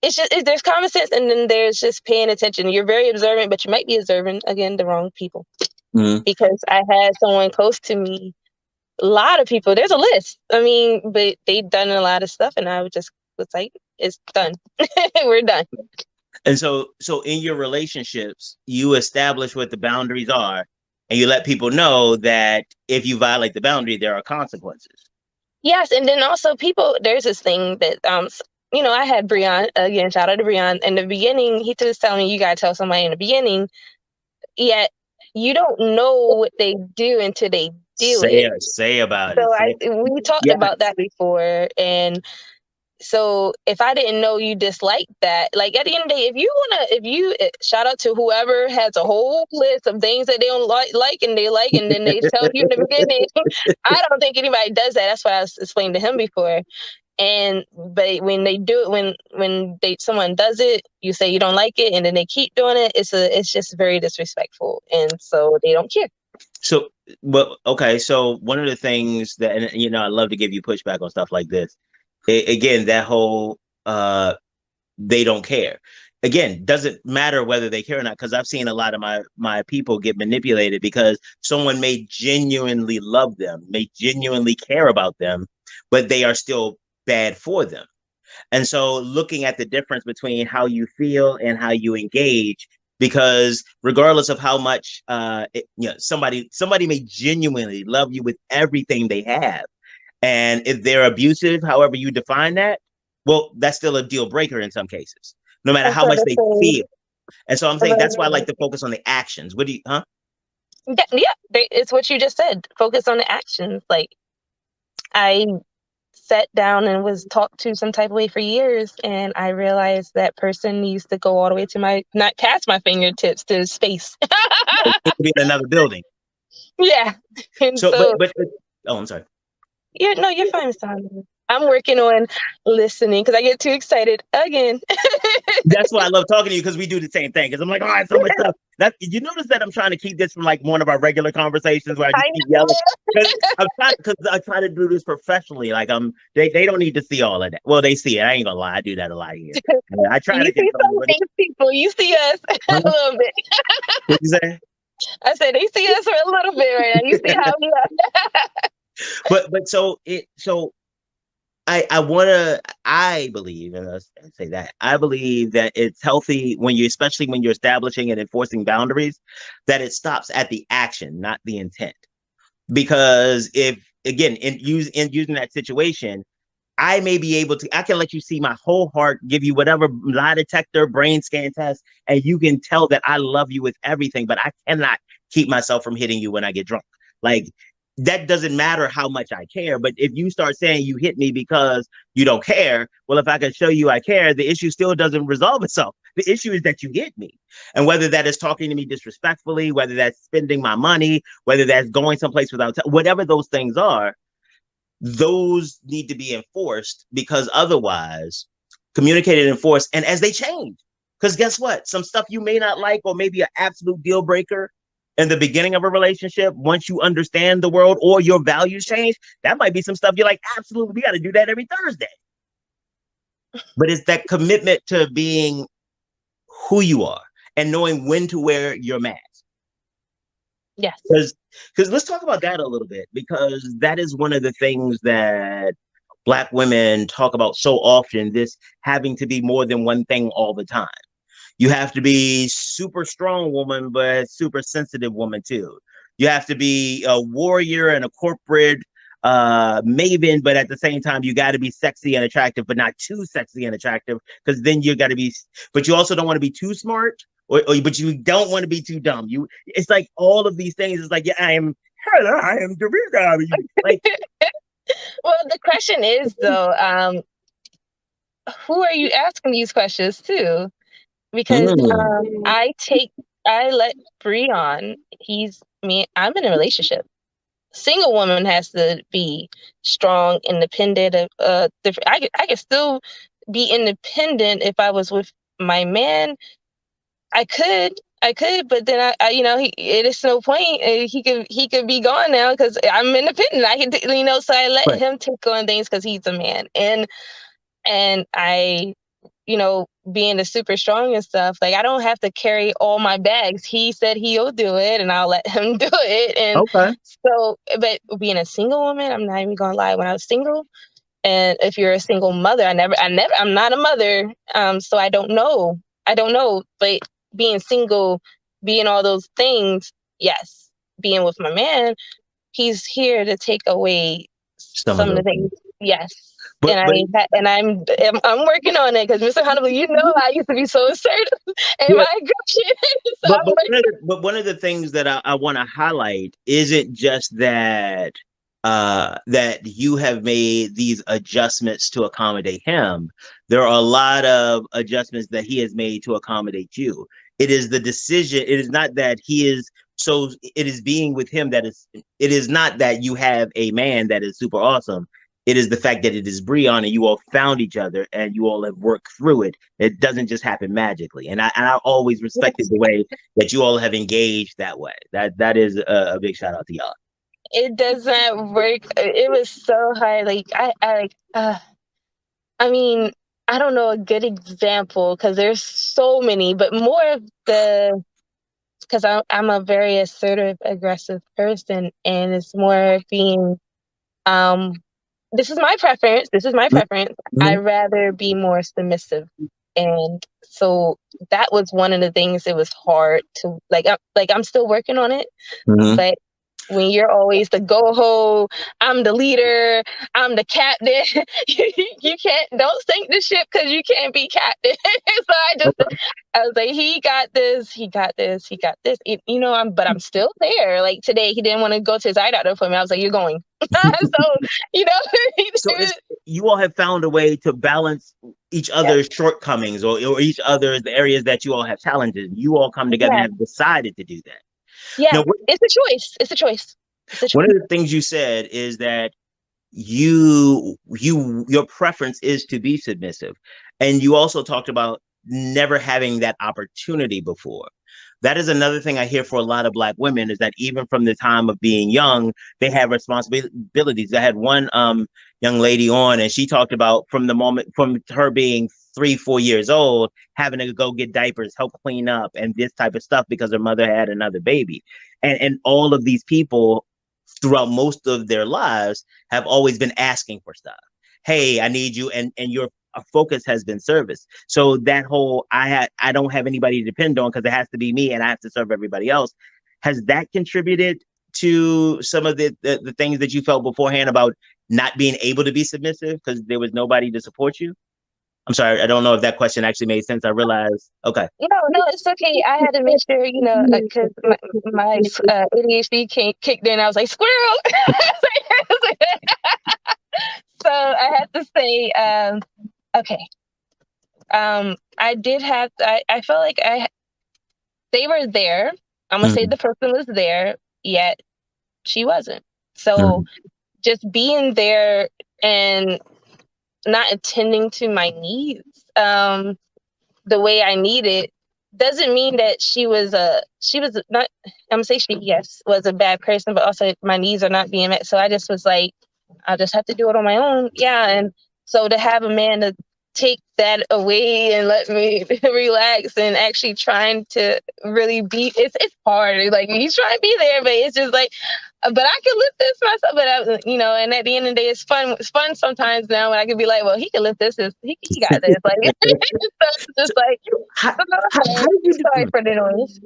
S2: there's common sense, and then there's just paying attention. You're very observant, but you might be observing again the wrong people.
S1: Mm.
S2: Because I had someone close to me. A lot of people. There's a list. I mean, but they've done a lot of stuff, and I was like, it's done. We're done.
S1: And so in your relationships, you establish what the boundaries are and you let people know that if you violate the boundary, there are consequences.
S2: Yes, and then also people. There's this thing that I had Breon again. Shout out to Breon. In the beginning, he was telling me you gotta tell somebody in the beginning. Yet you don't know what they do until they do it.
S1: Say about
S2: So
S1: it. Say
S2: we talked
S1: yeah.
S2: about that before, and so if I didn't know you disliked that, like at the end of the day, if you shout out to whoever has a whole list of things that they don't like and they like, and then they tell you in the beginning, I don't think anybody does that. That's what I was explaining to him before. And but when they do it, when someone does it, you say you don't like it, and then they keep doing it. It's just very disrespectful, and so they don't care.
S1: So, well, okay. So one of the things that, and I love to give you pushback on stuff like this. Again, that whole they don't care. Again, doesn't matter whether they care or not, because I've seen a lot of my people get manipulated because someone may genuinely love them, may genuinely care about them, but they are still bad for them. And so looking at the difference between how you feel and how you engage, because regardless of how much somebody may genuinely love you with everything they have. And if they're abusive, however you define that, well, that's still a deal breaker in some cases, no matter
S2: I'm
S1: how
S2: going
S1: much
S2: to
S1: they
S2: say,
S1: feel. And so I'm saying that's why I like to focus on the actions. What do you, huh?
S2: yeah, it's what you just said. Focus on the actions. Like I sat down and was talked to some type of way for years, and I realized that person needs to go all the way to not past my fingertips to space.
S1: It could be in another building.
S2: Yeah, and
S1: So,
S2: so
S1: oh, I'm sorry.
S2: You're fine, Sandra. I'm working on listening because I get too excited again.
S1: That's why I love talking to you, because we do the same thing. Because I'm like, oh, I have so much stuff. That you notice that I'm trying to keep this from like one of our regular conversations where I just
S2: I
S1: keep
S2: know.
S1: yelling. Because I try to do this professionally. Like they don't need to see all of that. Well, they see it. I ain't gonna lie. I do that a lot here. I try
S2: You
S1: to
S2: see
S1: control
S2: some
S1: it.
S2: famous people. You see us a
S1: Huh?
S2: little bit.
S1: What you say?
S2: I said they see us for a little bit right now. You see how we are.
S1: But so I believe, and I say that I believe that it's healthy when you, especially when you're establishing and enforcing boundaries, that it stops at the action, not the intent. Because if, again, in using that situation, I may be able to, I can let you see my whole heart, give you whatever lie detector, brain scan test, and you can tell that I love you with everything, but I cannot keep myself from hitting you when I get drunk. Like, that doesn't matter how much I care. But if you start saying you hit me because you don't care, well, if I can show you I care, the issue still doesn't resolve itself. The issue is that you hit me. And whether that is talking to me disrespectfully, whether that's spending my money, whether that's going someplace without, whatever those things are, those need to be enforced, because otherwise, communicated and enforced, and as they change. Because guess what? Some stuff you may not like, or maybe an absolute deal breaker in the beginning of a relationship, once you understand the world or your values change, that might be some stuff you're like, absolutely, we got to do that every Thursday. But it's that commitment to being who you are and knowing when to wear your mask.
S2: Yes.
S1: Because let's talk about that a little bit, because that is one of the things that Black women talk about so often, this having to be more than one thing all the time. You have to be super strong woman, but super sensitive woman too. You have to be a warrior and a corporate maven, but at the same time, you got to be sexy and attractive, but not too sexy and attractive, because then you got to be, but you also don't want to be too smart, but you don't want to be too dumb. It's like all of these things. It's like, yeah, I am the like.
S2: Well, the question is though, who are you asking these questions to? Because
S1: Mm.
S2: I let Bree on. I'm in a relationship. Single woman has to be strong, independent. I could still be independent if I was with my man. I could, but then it is no point. He could be gone now because I'm independent. I can, so I let
S1: Right.
S2: him take on things because he's a man, and I, being a super strong and stuff, like I don't have to carry all my bags. He said he'll do it, and I'll let him do it. And
S1: Okay.
S2: so, but being a single woman, I'm not even gonna lie. When I was single, and if you're a single mother, I'm not a mother, so I don't know. But being single, being all those things, yes. Being with my man, he's here to take away
S1: Some of
S2: some of the
S1: those
S2: things.
S1: things.
S2: Yes.
S1: But
S2: I'm working on it because Mr. Hannibal, I used to be so assertive in
S1: yeah,
S2: my aggression. So
S1: but
S2: I'm working.
S1: one of the things that I want to highlight isn't just that that you have made these adjustments to accommodate him. There are a lot of adjustments that he has made to accommodate you. It is the decision. It is not that he is so. It is being with him that is. It is not that you have a man that is super awesome. It is the fact that it is Breon, and you all found each other and you all have worked through it. It doesn't just happen magically. And I always respected the way that you all have engaged that way. That is a big shout out to y'all.
S2: It doesn't work. It was so hard. I mean, I don't know a good example because there's so many, but more of because I'm a very assertive, aggressive person, and it's more of being, um, this is my preference. This is my preference. I'd
S1: Mm-hmm.
S2: rather be more submissive, and so that was one of the things. It was hard to I'm still working on it,
S1: Mm-hmm.
S2: but when you're always the go-ho, I'm the leader, I'm the captain. You don't sink the ship because you can't be captain. So
S1: Okay.
S2: I was like, he got this, he got this, he got this. But I'm still there. Like today, he didn't want to go to his eye doctor appointment. I was like, you're going. So, you
S1: So
S2: know,
S1: you all have found a way to balance each
S2: yeah,
S1: other's shortcomings, or each other's the areas that you all have challenges. You all come together and
S2: yeah,
S1: have decided to do that.
S2: yeah.
S1: Now,
S2: It's a choice. It's a choice. It's a choice.
S1: one of the things you said is that your preference is to be submissive, and you also talked about never having that opportunity before. That is another thing I hear for a lot of Black women, is that even from the time of being young, they have responsibilities. I had one young lady on, and she talked about from the moment from her being 3, 4 years old, having to go get diapers, help clean up, and this type of stuff because her mother had another baby, and all of these people throughout most of their lives have always been asking for stuff. Hey, I need you, and your focus has been service. So that whole I don't have anybody to depend on because it has to be me and I have to serve everybody else. Has that contributed to some of the things that you felt beforehand about not being able to be submissive because there was nobody to support you? I'm sorry, I don't know if that question actually made sense. I realized. Okay.
S2: No, it's okay. I had to make sure, because my ADHD kicked in. I was like, squirrel. So I had to say, okay. I did have. I felt like they were there. I'm gonna say
S1: Mm-hmm.
S2: the person was there, yet she wasn't. So
S1: Mm-hmm.
S2: just being there and not attending to my needs the way I needed doesn't mean that she was not. I'm gonna say she, yes, was a bad person, but also my needs are not being met. So I just was like, I'll just have to do it on my own. Yeah, and so to have a man to take that away and let me relax and actually trying to really be, it's hard. Like he's trying to be there, but it's just like, but I can lift this myself. But and at the end of the day, it's fun. It's fun sometimes now when I can be like, well, he can lift this. He got this. Like so it's just
S1: So
S2: like,
S1: how, how
S2: okay,
S1: did you
S2: sorry
S1: do?
S2: for the noise.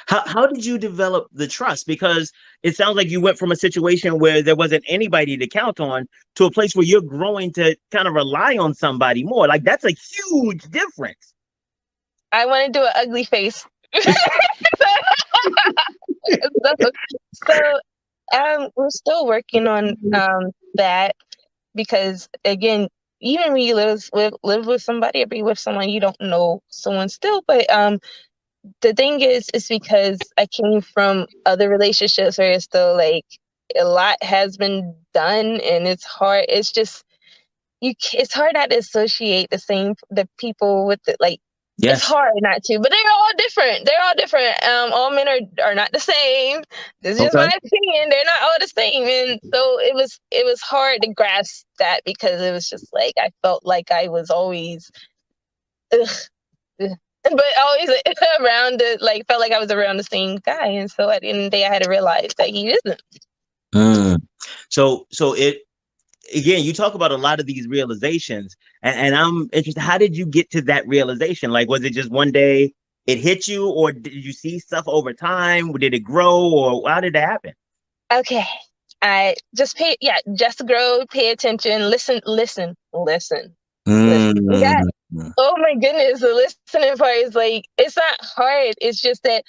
S1: How did you develop the trust? Because it sounds like you went from a situation where there wasn't anybody to count on to a place where you're growing to kind of rely on somebody more. Like that's a huge difference.
S2: I want to do an ugly face. so, we're still working on that because again, even when you live with somebody or be with someone, you don't know someone still. But the thing is, it's because I came from other relationships where it's still like a lot has been done, and it's hard. It's just it's hard not to associate the people with the like. It's
S1: Yes.
S2: hard not to, but they're all different. They're all different. All men are not the same. This is just
S1: Okay.
S2: my opinion. They're not all the same, and so it was hard to grasp that because it was just like I felt like I was always, ugh, ugh, but always around it. Like felt like I was around the same guy, and so at the end of the day, I had to realize that he isn't.
S1: Mm. So it again, you talk about a lot of these realizations, and I'm interested. How did you get to that realization? Like, was it just one day it hit you, or did you see stuff over time? Did it grow, or how did it happen?
S2: Okay. I just just grow, pay attention, listen. That,
S1: Mm.
S2: oh my goodness, the listening part is like, it's not hard. It's just that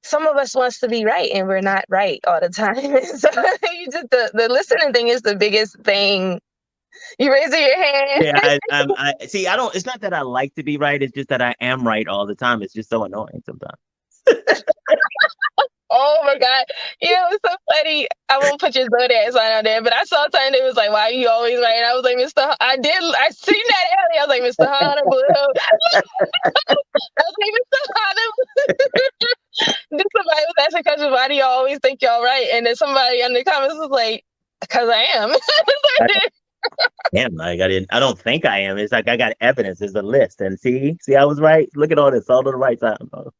S2: some of us wants to be right and we're not right all the time. So the listening thing is the biggest thing. You raising your hand.
S1: Yeah, I see. I don't. It's not that I like to be right. It's just that I am right all the time. It's just so annoying sometimes.
S2: Oh my God. It's so funny. I won't put your zodiac sign on there, but I saw something that was like, why are you always right? And I was like, I seen that earlier. I was like, Mr. Honorable. I was like, Mr. Honorable. Then somebody was asking questions, why do y'all always think y'all right? And then somebody in the comments was like, because I am.
S1: Damn, like I didn't. I don't think I am. It's like I got evidence. There's a list, and see, I was right. Look at all this, all to the right time.
S2: Oh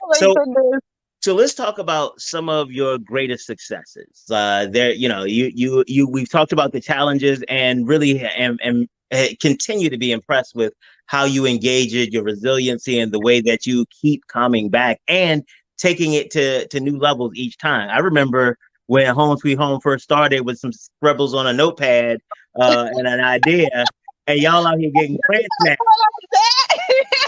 S2: my
S1: So,
S2: goodness.
S1: so let's talk about some of your greatest successes. There, we've talked about the challenges, and really, and continue to be impressed with how you engage it, your resiliency, and the way that you keep coming back and taking it to new levels each time. I remember when Home Sweet Home first started with some scribbles on a notepad and an idea, and y'all out here getting grants now.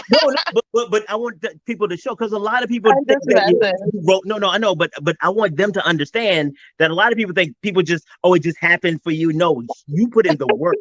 S1: No, no, but I want people to show because a lot of people
S2: I'm
S1: think
S2: just
S1: that
S2: messing.
S1: you wrote. No, I know, but I want them to understand that a lot of people think people just it just happened for you. No, you put in the work,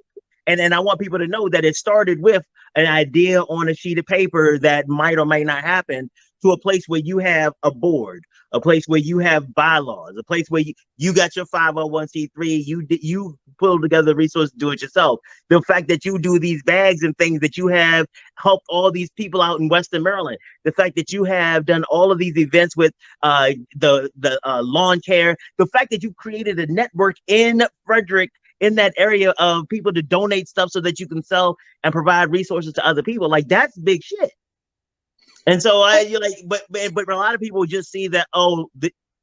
S1: and I want people to know that it started with an idea on a sheet of paper that might or might not happen to a place where you have a board, a place where you have bylaws, a place where you got your 501c3, you pull together resources to do it yourself. The fact that you do these bags and things, that you have helped all these people out in Western Maryland, the fact that you have done all of these events with the lawn care, the fact that you created a network in Frederick, in that area, of people to donate stuff so that you can sell and provide resources to other people, like that's big shit. And so you're like, but a lot of people just see that,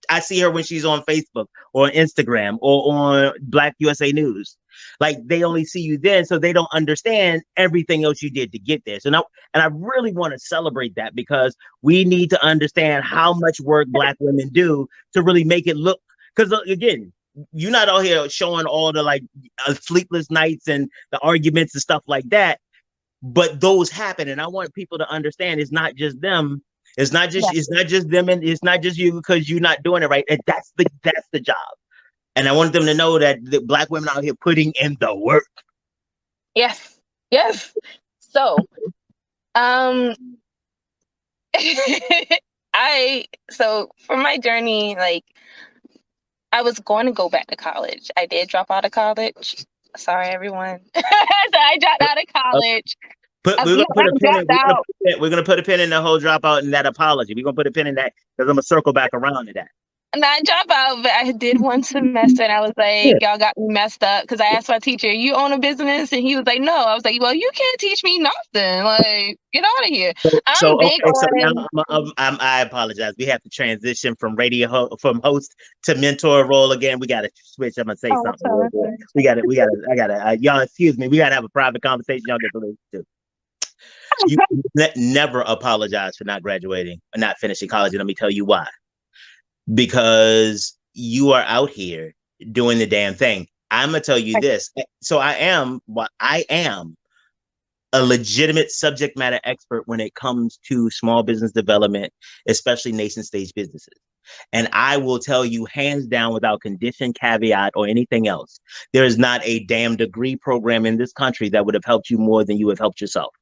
S1: I see her when she's on Facebook or Instagram or on BlackUSA.news. Like they only see you then, so they don't understand everything else you did to get there. So now, and I really want to celebrate that, because we need to understand how much work Black women do to really make it look. Because again, you're not out here showing all the like sleepless nights and the arguments and stuff like that. But those happen, and I want people to understand it's not just them. It's not just them, and it's not just you, because you're not doing it right. And that's the job. And I want them to know that the Black women out here putting in the work.
S2: Yes. So, so for my journey, like I was going to go back to college. I did drop out of college. Sorry, everyone. So I dropped out of college.
S1: We're gonna put a pin in the whole dropout and that apology. We're gonna put a pin in that, because I'm gonna circle back around to that.
S2: And I dropped out, but I did one semester, and I was like, y'all got me messed up, because I asked my teacher, "You own a business?" And he was like, "No." I was like, "Well, you can't teach me nothing. Like, get out of here."
S1: I apologize. We have to transition from host to mentor role again. We got to switch. I'm gonna say something real quick. Y'all excuse me. We got to have a private conversation. Y'all get to listen to. You never apologize for not graduating or not finishing college. And let me tell you why. Because you are out here doing the damn thing. I'm gonna tell you this. So I am a legitimate subject matter expert when it comes to small business development, especially nation stage businesses. And I will tell you hands down, without condition, caveat, or anything else, there is not a damn degree program in this country that would have helped you more than you have helped yourself.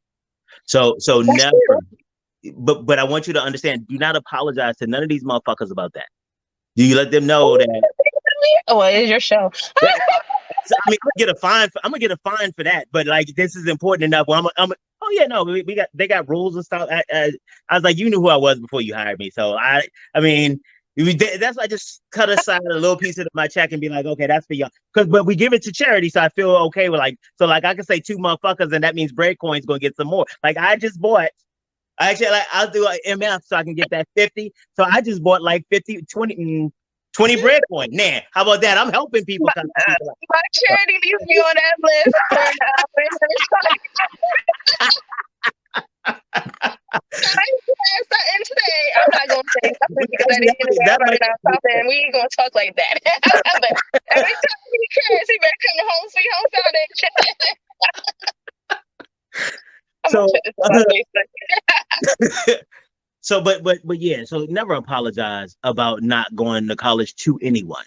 S1: So never. But I want you to understand, do not apologize to none of these motherfuckers about that. Do you let them know that?
S2: Oh, it is your show.
S1: I mean, I'm gonna get a fine for that. But like, this is important enough. Well, they got rules and stuff. I was like, you knew who I was before you hired me. So I mean, that's why I just cut aside a little piece of my check and be like, okay, that's for y'all. But we give it to charity, so I feel okay with like, so like I can say 2 motherfuckers, and that means Breadcoin's gonna get some more. Like I just bought. Actually, like, I'll do an MF so I can get that 50. So I just bought like 20 Breadcoin. Nah, how about that? I'm helping people.
S2: My charity needs to be on that list. Today, I'm not going to say something, because at the end of the day, I'm running out of stuff, and we ain't going to talk like that. But every time he cares, he better come to Home Sweet Home
S1: Foundation. But yeah, so never apologize about not going to college to anyone.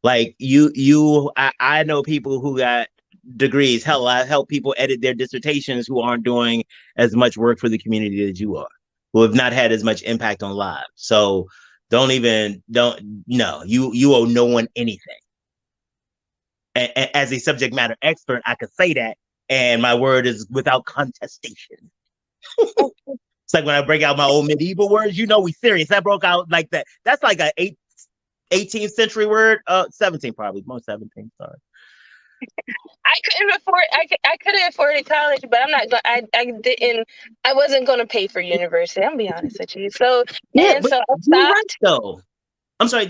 S1: Like I know people who got degrees. Hell, I help people edit their dissertations who aren't doing as much work for the community as you are, who have not had as much impact on lives. So you owe no one anything. As a subject matter expert, I could say that, and my word is without contestation. It's like when I break out my old medieval words, we serious. I broke out like that. That's like a 18th century word. 17 probably, most 17. Sorry.
S2: I couldn't afford college, but I'm not going. I wasn't going to pay for university. I'm gonna be honest with you. So I stopped.
S1: Right, though. I'm sorry.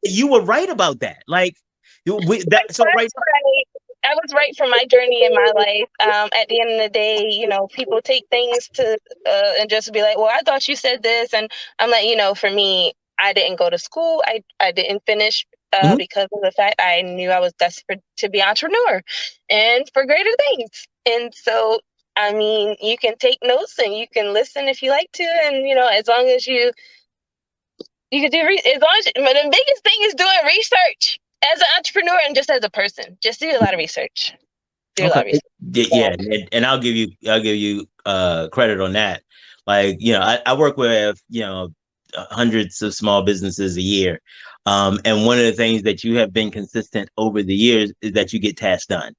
S1: You were right about that. Like
S2: I was right for my journey in my life. At the end of the day, people take things to and just be like, well, I thought you said this. And I'm like, for me, I didn't go to school. I didn't finish because of the fact I knew I was desperate to be an entrepreneur and for greater things. And so, I mean, you can take notes and you can listen if you like to. And, as long as you can do, but the biggest thing is doing research. As an entrepreneur and just as a person, just do a lot of research.
S1: Yeah, and I'll give you credit on that. Like, I work with, hundreds of small businesses a year. And one of the things that you have been consistent over the years is that you get tasks done.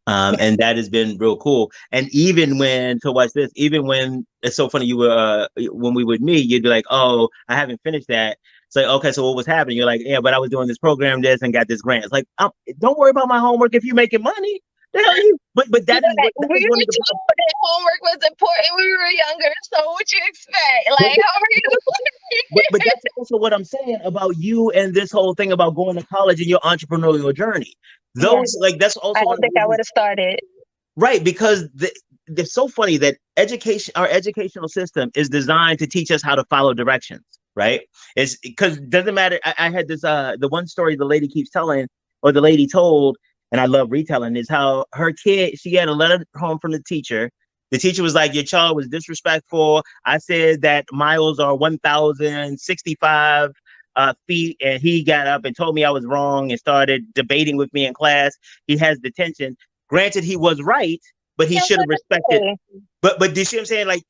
S1: And that has been real cool. And even when, so watch this, even when it's so funny, when we would meet, you'd be like, oh, I haven't finished that. It's like, okay, so what was happening? You're like, yeah, but I was doing this program, this, and got this grant. It's like, don't worry about my homework if you're making money. The hell you? But that is
S2: We
S1: that is one of
S2: were
S1: the.
S2: told that homework was important when we were younger. So what you expect? Like, how are
S1: But
S2: you?
S1: that's also what I'm saying about you and this whole thing about going to college and your entrepreneurial journey.
S2: Yeah,
S1: Those, like, that's
S2: I
S1: also one
S2: don't
S1: of the
S2: think I would
S1: reasons.
S2: have started.
S1: Right, because it's so funny that our educational system is designed to teach us how to follow directions, right? It's because it doesn't matter. I had this the one story the lady keeps telling, or the lady told, and I love retelling, is how her kid, she had a letter home from the teacher. The teacher was like, your child was disrespectful. I said that miles are 1,065 feet, and he got up and told me I was wrong and started debating with me in class. He has detention. Granted, he was right, but he
S2: Yeah,
S1: should have
S2: what to
S1: respected.
S2: say?
S1: But do you see what I'm saying? Like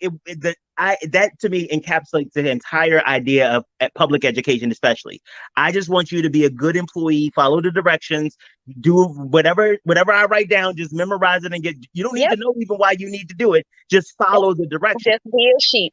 S1: that to me encapsulates the entire idea of public education, especially. I just want you to be a good employee, follow the directions, do whatever I write down, just memorize it and get. You don't need to
S2: Yep,
S1: know even why you need to do it. Just
S2: yep.
S1: follow the direction.
S2: Just be a sheep.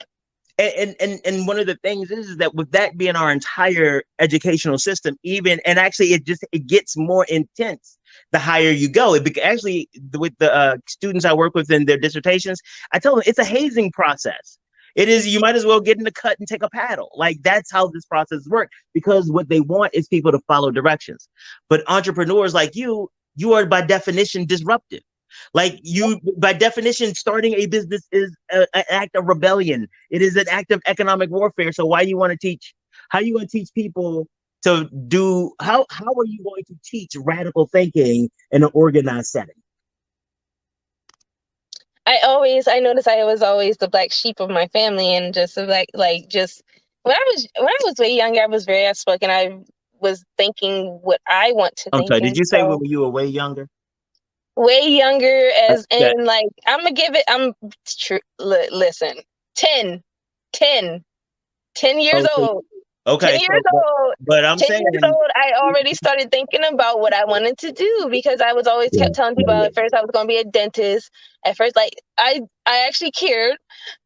S1: And one of the things is that with that being our entire educational system, even and actually it gets more intense the higher you go. Actually with the students I work with in their dissertations, I tell them it's a hazing process. It is. You might as well get in the cut and take a paddle. Like that's how this process works because what they want is people to follow directions. But entrepreneurs like you are by definition disruptive. Like you, by definition, starting a business is an act of rebellion. It is an act of economic warfare. So why you want to teach? How you going to teach people to do? How are you going to teach radical thinking in an organized setting?
S2: I noticed I was always the black sheep of my family, and just just when I was way younger, I was very outspoken. I was thinking what I want to
S1: I'm
S2: think,
S1: sorry. Did
S2: and
S1: you say when
S2: so
S1: you were way younger?
S2: way younger as
S1: Okay.
S2: in like I'm gonna give it. I'm true. Listen, 10, 10, 10 years
S1: Oh, so,
S2: old. 10
S1: okay.
S2: years
S1: So, but
S2: old.
S1: but I'm
S2: 10 years
S1: saying,
S2: old, I already started thinking about what I wanted to do because I was always
S1: yeah,
S2: kept telling
S1: yeah,
S2: people
S1: yeah.
S2: at first I was going to be a dentist. At first, like I actually cared.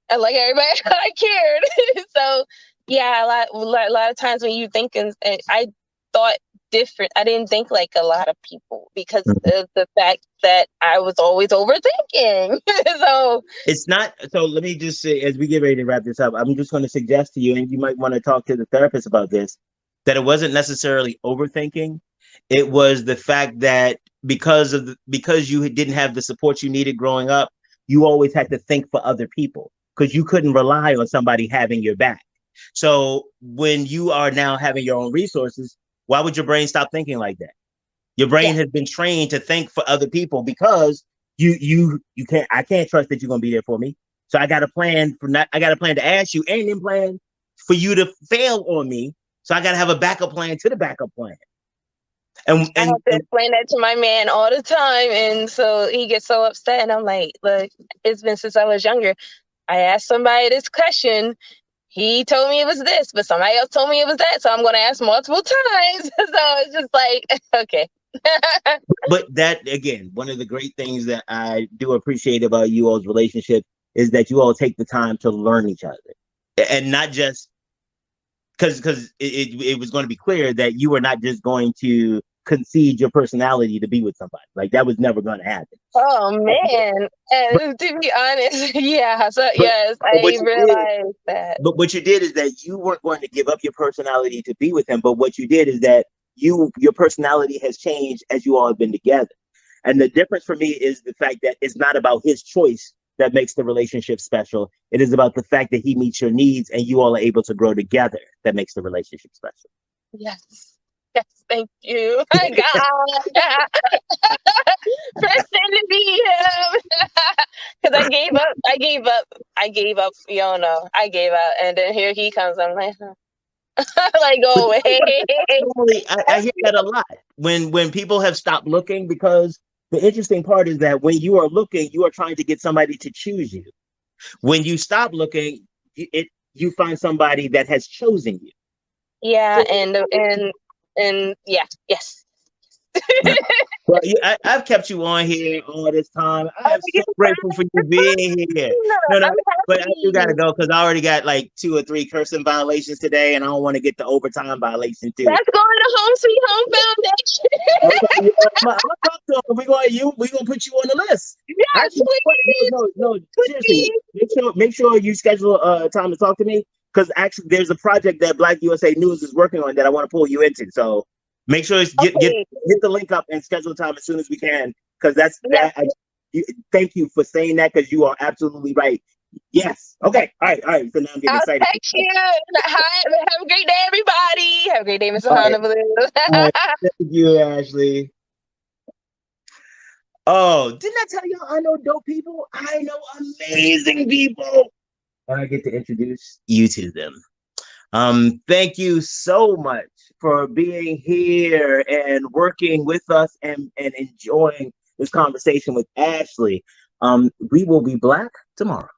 S2: And like everybody, I cared. So yeah, a lot of times when you think, and I thought different. I didn't think like a lot of people because of the fact that I was always overthinking. So
S1: It's not. So let me just say, as we get ready to wrap this up, I'm just going to suggest to you, and you might want to talk to the therapist about this, that it wasn't necessarily overthinking. It was the fact that because you didn't have the support you needed growing up, you always had to think for other people because you couldn't rely on somebody having your back. So when you are now having your own resources, why would your brain stop thinking like that? Your brain
S2: yeah,
S1: has been trained to think for other people because you can't. I can't trust that you're gonna be there for me. So I got a plan for not. I got a plan to ask you, and then plan for you to fail on me. So I got to have a backup plan to the backup plan. And
S2: I
S1: and,
S2: have to
S1: and
S2: explain that to my man all the time, and so he gets so upset. And I'm like, look, it's been since I was younger. I asked somebody this question. He told me it was this, but somebody else told me it was that. So I'm going to ask multiple times. So it's just like, okay.
S1: but that again, one of the great things that I do appreciate about you all's relationship is that you all take the time to learn each other, and not just because it was going to be clear that you were not just going to concede your personality to be with somebody. Like that was never going to happen.
S2: Oh
S1: But,
S2: man. And to be honest, yeah. So
S1: but
S2: yes,
S1: but what
S2: I
S1: you did
S2: realized that.
S1: but what you did is that you weren't going to give up your personality to be with him. But what you did is that your personality has changed as you all have been together. And the difference for me is the fact that it's not about his choice that makes the relationship special. It is about the fact that he meets your needs and you all are able to grow together that makes the relationship special.
S2: Yes. Yes, thank you. My God. For sending me him. Because I gave up. I gave up. I gave up. You don't know. I gave up. And then here he comes. I'm like, like,
S1: But
S2: go away.
S1: that's normally I hear that a lot when people have stopped looking because the interesting part is that when you are looking, you are trying to get somebody to choose you. When you stop looking, you find somebody that has chosen you.
S2: Yeah,
S1: So,
S2: and yeah, yes.
S1: well, I've kept you on here all this time. I
S2: Oh,
S1: am so
S2: you're
S1: grateful for you being here.
S2: fine.
S1: No, no,
S2: I'm
S1: but I do gotta
S2: happy.
S1: go because I already got like 2 or 3 cursing violations today, and I don't want to get the overtime violation too.
S2: That's going to Home Sweet Home Foundation.
S1: Okay, yeah, I'm gonna talk to him. We gonna put you on the list.
S2: Yes,
S1: Actually, what?
S2: please,
S1: No. Seriously,
S2: please.
S1: make sure you schedule time to talk to me because actually there's a project that Black USA News is working on that I want to pull you into. So make sure it's
S2: Okay.
S1: get the link up and schedule time as soon as we can because that's
S2: Yes.
S1: that. Thank you for saying that because you are absolutely right. Yes. Okay. All right. So now I'm getting
S2: I'll
S1: excited.
S2: text you. Hi, have a great day, everybody. Have a great day, Mr.
S1: All right.
S2: Honolulu.
S1: All right. Thank you, Ashley. Oh, didn't I tell you I know dope people? I know amazing people. And I get to introduce you to them. Thank you so much for being here and working with us and enjoying this conversation with Ashley. We will be black tomorrow.